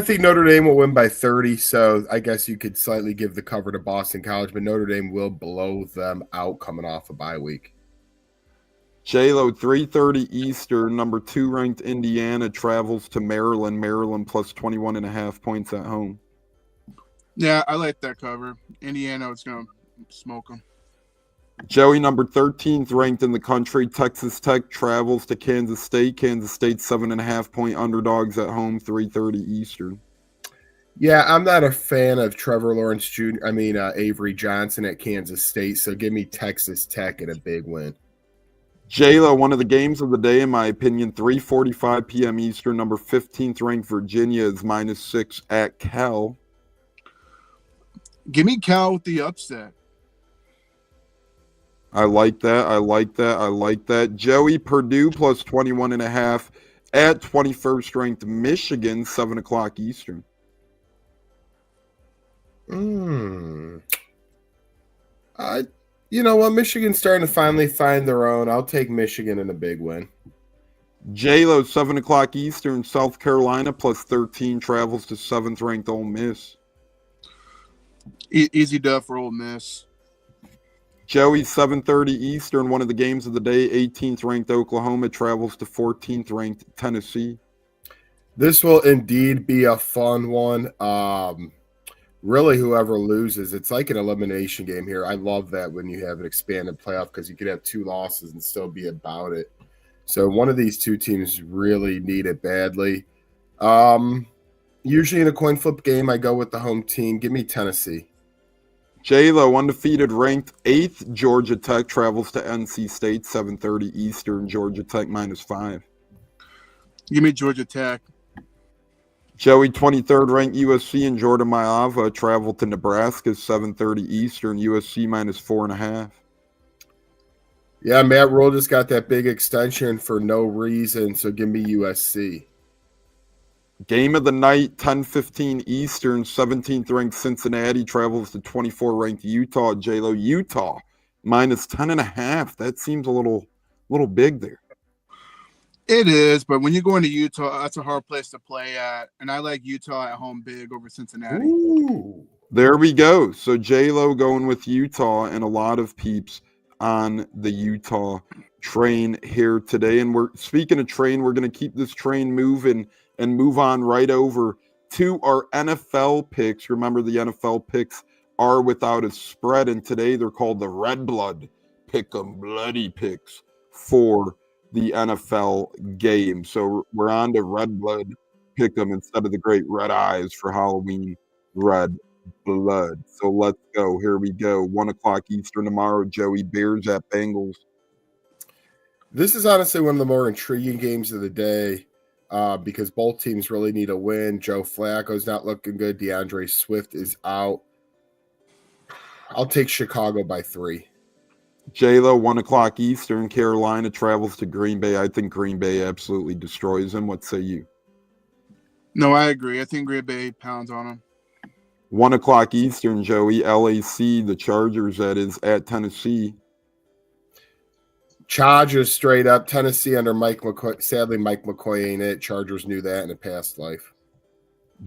think Notre Dame will win by 30, so I guess you could slightly give the cover to Boston College, but Notre Dame will blow them out coming off a bye week. J-Lo, 3:30 Eastern, number 2 ranked Indiana travels to Maryland. Maryland +21.5 points at home. Yeah, I like that cover. Indiana is going to smoke them. Joey, number 13th ranked in the country, Texas Tech travels to Kansas State. Kansas State 7.5 point underdogs at home, 3:30 Eastern. Yeah, I'm not a fan of Trevor Lawrence Jr. Avery Johnson at Kansas State, so give me Texas Tech in a big win. J-Lo, one of the games of the day, in my opinion, 3:45 p.m. Eastern, number 15th ranked Virginia is -6 at Cal. Give me Cal with the upset. I like that. I like that. I like that. Joey, Purdue plus 21.5 at 21st ranked Michigan, 7 o'clock Eastern. You know what? Michigan's starting to finally find their own. I'll take Michigan in a big win. J-Lo, 7 o'clock Eastern, South Carolina plus 13 travels to 7th ranked Ole Miss. Easy dub for Ole Miss. Joey, 7:30 Eastern, one of the games of the day, 18th ranked Oklahoma travels to 14th ranked Tennessee. This will indeed be a fun one. Really, whoever loses, it's like an elimination game here. I love that when you have an expanded playoff because you could have 2 losses and still be about it. So one of these 2 teams really need it badly. Usually in a coin flip game, I go with the home team. Give me Tennessee. J-Lo, undefeated, ranked 8th. Georgia Tech travels to NC State, 7:30 Eastern. Georgia Tech -5. Give me Georgia Tech. Joey, 23rd ranked USC and Jordan Maava travel to Nebraska, 7:30 Eastern. USC -4.5. Yeah, Matt Rule just got that big extension for no reason, so give me USC. Game of the night, 10:15 Eastern, 17th ranked Cincinnati travels to 24 ranked Utah. J-Lo, Utah -10.5. That seems a little big there. It is, but when you go into Utah, that's a hard place to play at. And I like Utah at home big over Cincinnati. Ooh. There we go. So J-Lo going with Utah and a lot of peeps on the Utah train here today. And we're speaking of train, we're going to keep this train moving and move on right over to our NFL picks. Remember, the NFL picks are without a spread, and today they're called the Red Blood Pick'em Bloody Picks for the NFL game. So we're on to Red Blood Pick'em instead of the great Red Eyes for Halloween Red Blood. So let's go. Here we go. 1 o'clock Eastern tomorrow. Joey, Bears at Bengals. This is honestly one of the more intriguing games of the day because both teams really need a win. Joe Flacco's not looking good. DeAndre Swift is out. I'll take Chicago by 3. J-Lo, 1 o'clock Eastern. Carolina travels to Green Bay. I think Green Bay absolutely destroys them. What say you? No, I agree. I think Green Bay pounds on them. 1 o'clock Eastern, Joey. LAC, the Chargers, that is, at Tennessee. Chargers straight up. Tennessee under Mike McCoy. Sadly, Mike McCoy ain't it. Chargers knew that in a past life.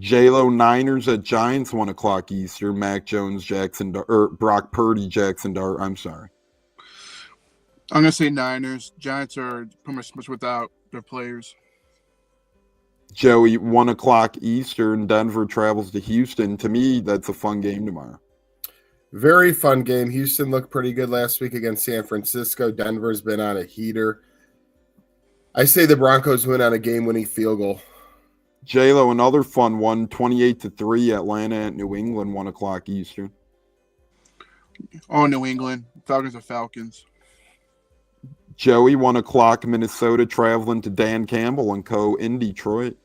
J-Lo, Niners at Giants, 1 o'clock Eastern. Mac Jones, Brock Purdy, Jackson Dart. I'm sorry. I'm going to say Niners. Giants are pretty much without their players. Joey, 1 o'clock Eastern. Denver travels to Houston. To me, that's a fun game tomorrow. Very fun game. Houston looked pretty good last week against San Francisco. Denver's been on a heater. I say the Broncos win on a game-winning field goal. J-Lo, another fun one. 28-3, Atlanta at New England, 1 o'clock Eastern. Oh, New England. Falcons are Falcons. Joey, 1 o'clock, Minnesota traveling to Dan Campbell and co. in Detroit.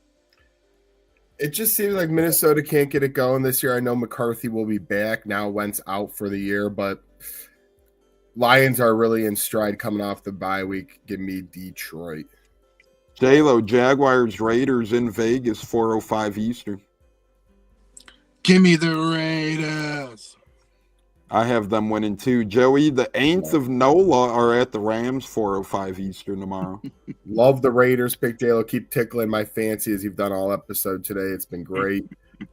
It just seems like Minnesota can't get it going this year. I know McCarthy will be back. Now Wentz out for the year, but Lions are really in stride coming off the bye week. Give me Detroit. J-Lo, Jaguars, Raiders in Vegas, 4:05 Eastern. Give me the Raiders. I have them winning too. Joey, the Aints of NOLA are at the Rams, 4:05 Eastern tomorrow. Love the Raiders pick, J-Lo. Keep tickling my fancy as you've done all episode today. It's been great.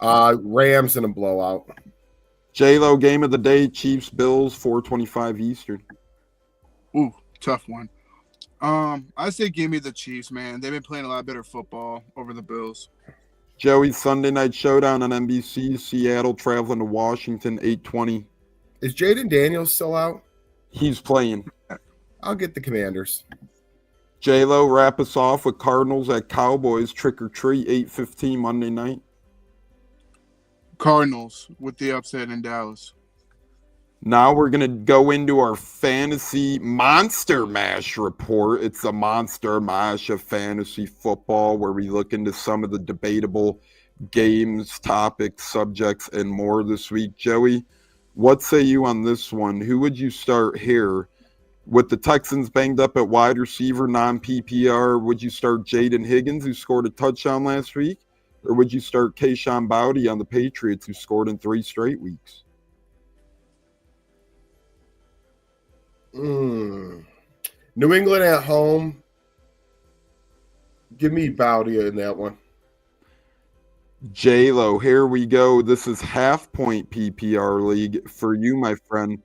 Rams in a blowout. J-Lo, game of the day, Chiefs, Bills, 4:25 Eastern. Ooh, tough one. I say give me the Chiefs, man. They've been playing a lot better football over the Bills. Joey, Sunday night showdown on NBC, Seattle traveling to Washington, 8:20. Is Jaden Daniels still out? He's playing. I'll get the Commanders. J-Lo, wrap us off with Cardinals at Cowboys, trick or treat, 8:15 Monday night. Cardinals with the upset in Dallas. Now we're going to go into our fantasy Monster Mash report. It's a Monster Mash of fantasy football where we look into some of the debatable games, topics, subjects, and more this week. Joey, what say you on this one? Who would you start here With the Texans banged up at wide receiver, non-PPR, would you start Jaden Higgins, who scored a touchdown last week? Or would you start Kayshon Boutte on the Patriots, who scored in 3 straight weeks? New England at home. Give me Boutte in that one. J-Lo, here we go. This is half-point PPR league for you, my friend.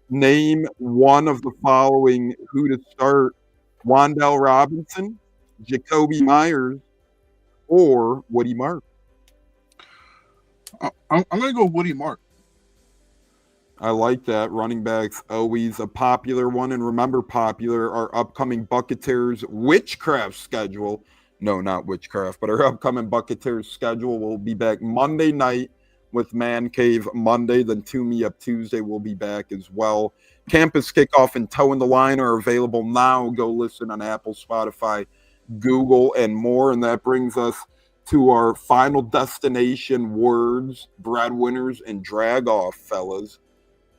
Name one of the following who to start: Wan'Dale Robinson, Jacoby Myers, or Woody Mark. I'm going to go Woody Mark. I like that. Running backs, always a popular one. And remember, popular, our upcoming Buccateers witchcraft schedule. No, not witchcraft, but our upcoming Buccateers schedule will be back Monday night with Man Cave Monday. Then Tune Me Up Tuesday will be back as well. Campus Kickoff and Toe in the Line are available now. Go listen on Apple, Spotify, Google, and more. And that brings us to our final destination words, breadwinners, and drag off, fellas.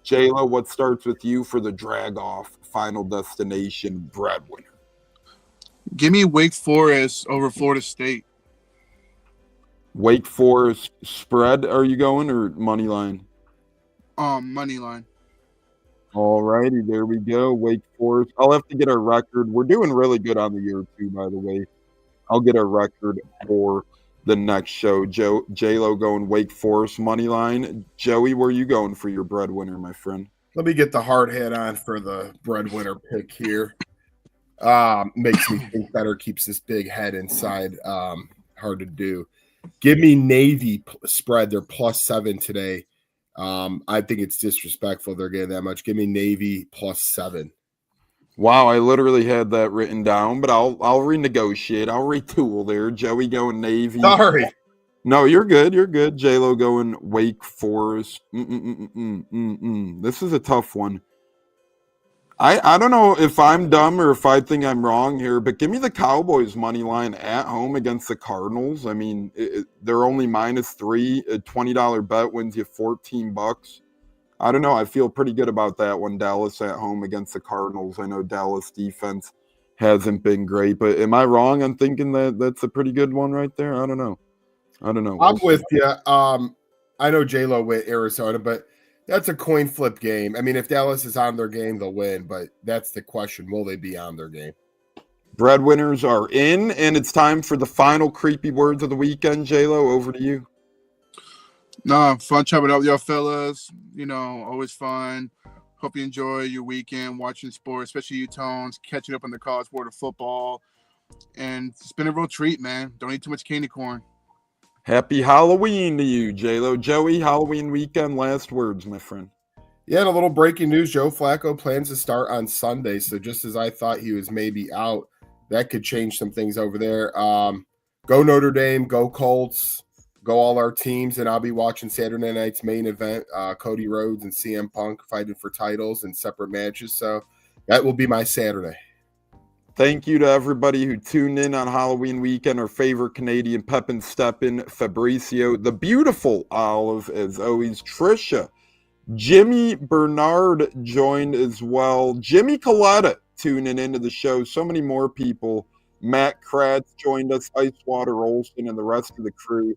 Jayla, what starts with you for the drag off final destination breadwinner? Give me Wake Forest over Florida State. Wake Forest spread, are you going, or money line? Money line. All righty, there we go. Wake Forest. I'll have to get our record. We're doing really good on the year too, by the way. I'll get our record for the next show. J-Lo going Wake Forest money line. Joey, where are you going for your breadwinner, my friend? Let me get the hard hat on for the breadwinner pick here. Makes me think better, keeps this big head inside. Hard to do. Give me Navy spread. They're +7 today. I think it's disrespectful they're getting that much. Give me Navy +7. Wow, I literally had that written down, but I'll renegotiate. I'll retool there. Joey going Navy. Sorry. No, you're good. You're good. J-Lo going Wake Forest. This is a tough one. I don't know if I'm dumb or if I think I'm wrong here, but give me the Cowboys money line at home against the Cardinals. I mean, they're only -3. A $20 bet wins you $14. I don't know. I feel pretty good about that one. Dallas at home against the Cardinals. I know Dallas defense hasn't been great, but am I wrong on thinking that that's a pretty good one right there? I don't know. I'm with you. I know J-Lo went Arizona, but that's a coin flip game. I mean, if Dallas is on their game, they'll win, but that's the question. Will they be on their game? Breadwinners are in, and it's time for the final creepy words of the weekend. J-Lo, over to you. No, fun chopping up with y'all fellas. You know, always fun. Hope you enjoy your weekend watching sports, especially you Tones, catching up on the college sport of football. And it's been a real treat, man. Don't eat too much candy corn. Happy Halloween to you, J-Lo. Joey, Halloween weekend, last words, my friend. Yeah, and a little breaking news. Joe Flacco plans to start on Sunday. So just as I thought he was maybe out, that could change some things over there. Go Notre Dame, go Colts, go all our teams. And I'll be watching Saturday night's main event, Cody Rhodes and CM Punk fighting for titles and separate matches. So that will be my Saturday. Thank you to everybody who tuned in on Halloween weekend. Our favorite Canadian, Pepin Steppin, Fabricio, the beautiful Olive, as always, Trisha, Jimmy Bernard joined as well, Jimmy Coletta tuning into the show, so many more people. Matt Kratz joined us, Icewater Olson, and the rest of the crew.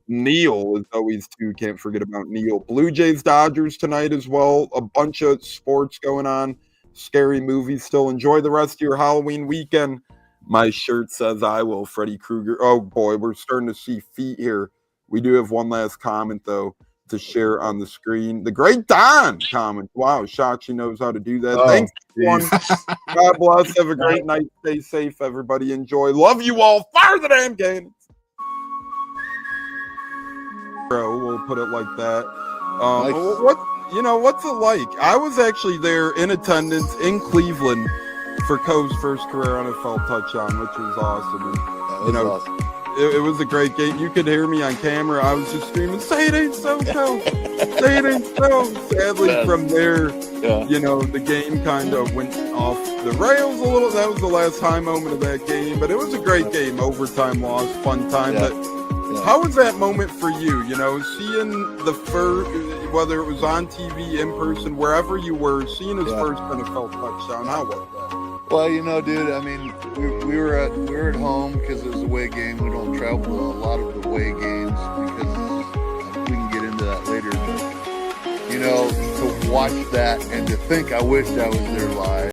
Neil, as always, too, can't forget about Neil. Blue Jays Dodgers tonight as well, a bunch of sports going on. Scary movies still. Enjoy the rest of your Halloween weekend. My shirt says I will, Freddy Krueger. Oh boy, we're starting to see feet here. We do have one last comment though to share on the screen. The great Don comment. Wow, shocked she knows how to do that. Thanks everyone. God bless. Have a great night. Stay safe, everybody. Enjoy. Love you all. Fire the damn cannons. Bro, we'll put it like that. What's it like? I was actually there in attendance in Cleveland for Coe's first career NFL touchdown, which was awesome. And, Awesome. It was a great game. You could hear me on camera. I was just screaming, "Say it ain't so, Coe! Say it ain't so!" Sadly, from there, the game kind of went off the rails a little. That was the last high moment of that game, but it was a great game. Overtime loss, fun time. That How was that moment for you? You know, seeing the first, whether it was on TV, in person, wherever you were, seeing his first NFL touchdown. How was that? Well, you know, dude, I mean, we were at home because it was a away game. We don't travel to a lot of the away games because we can get into that later. But, you know, to watch that and to think I wished I was there live.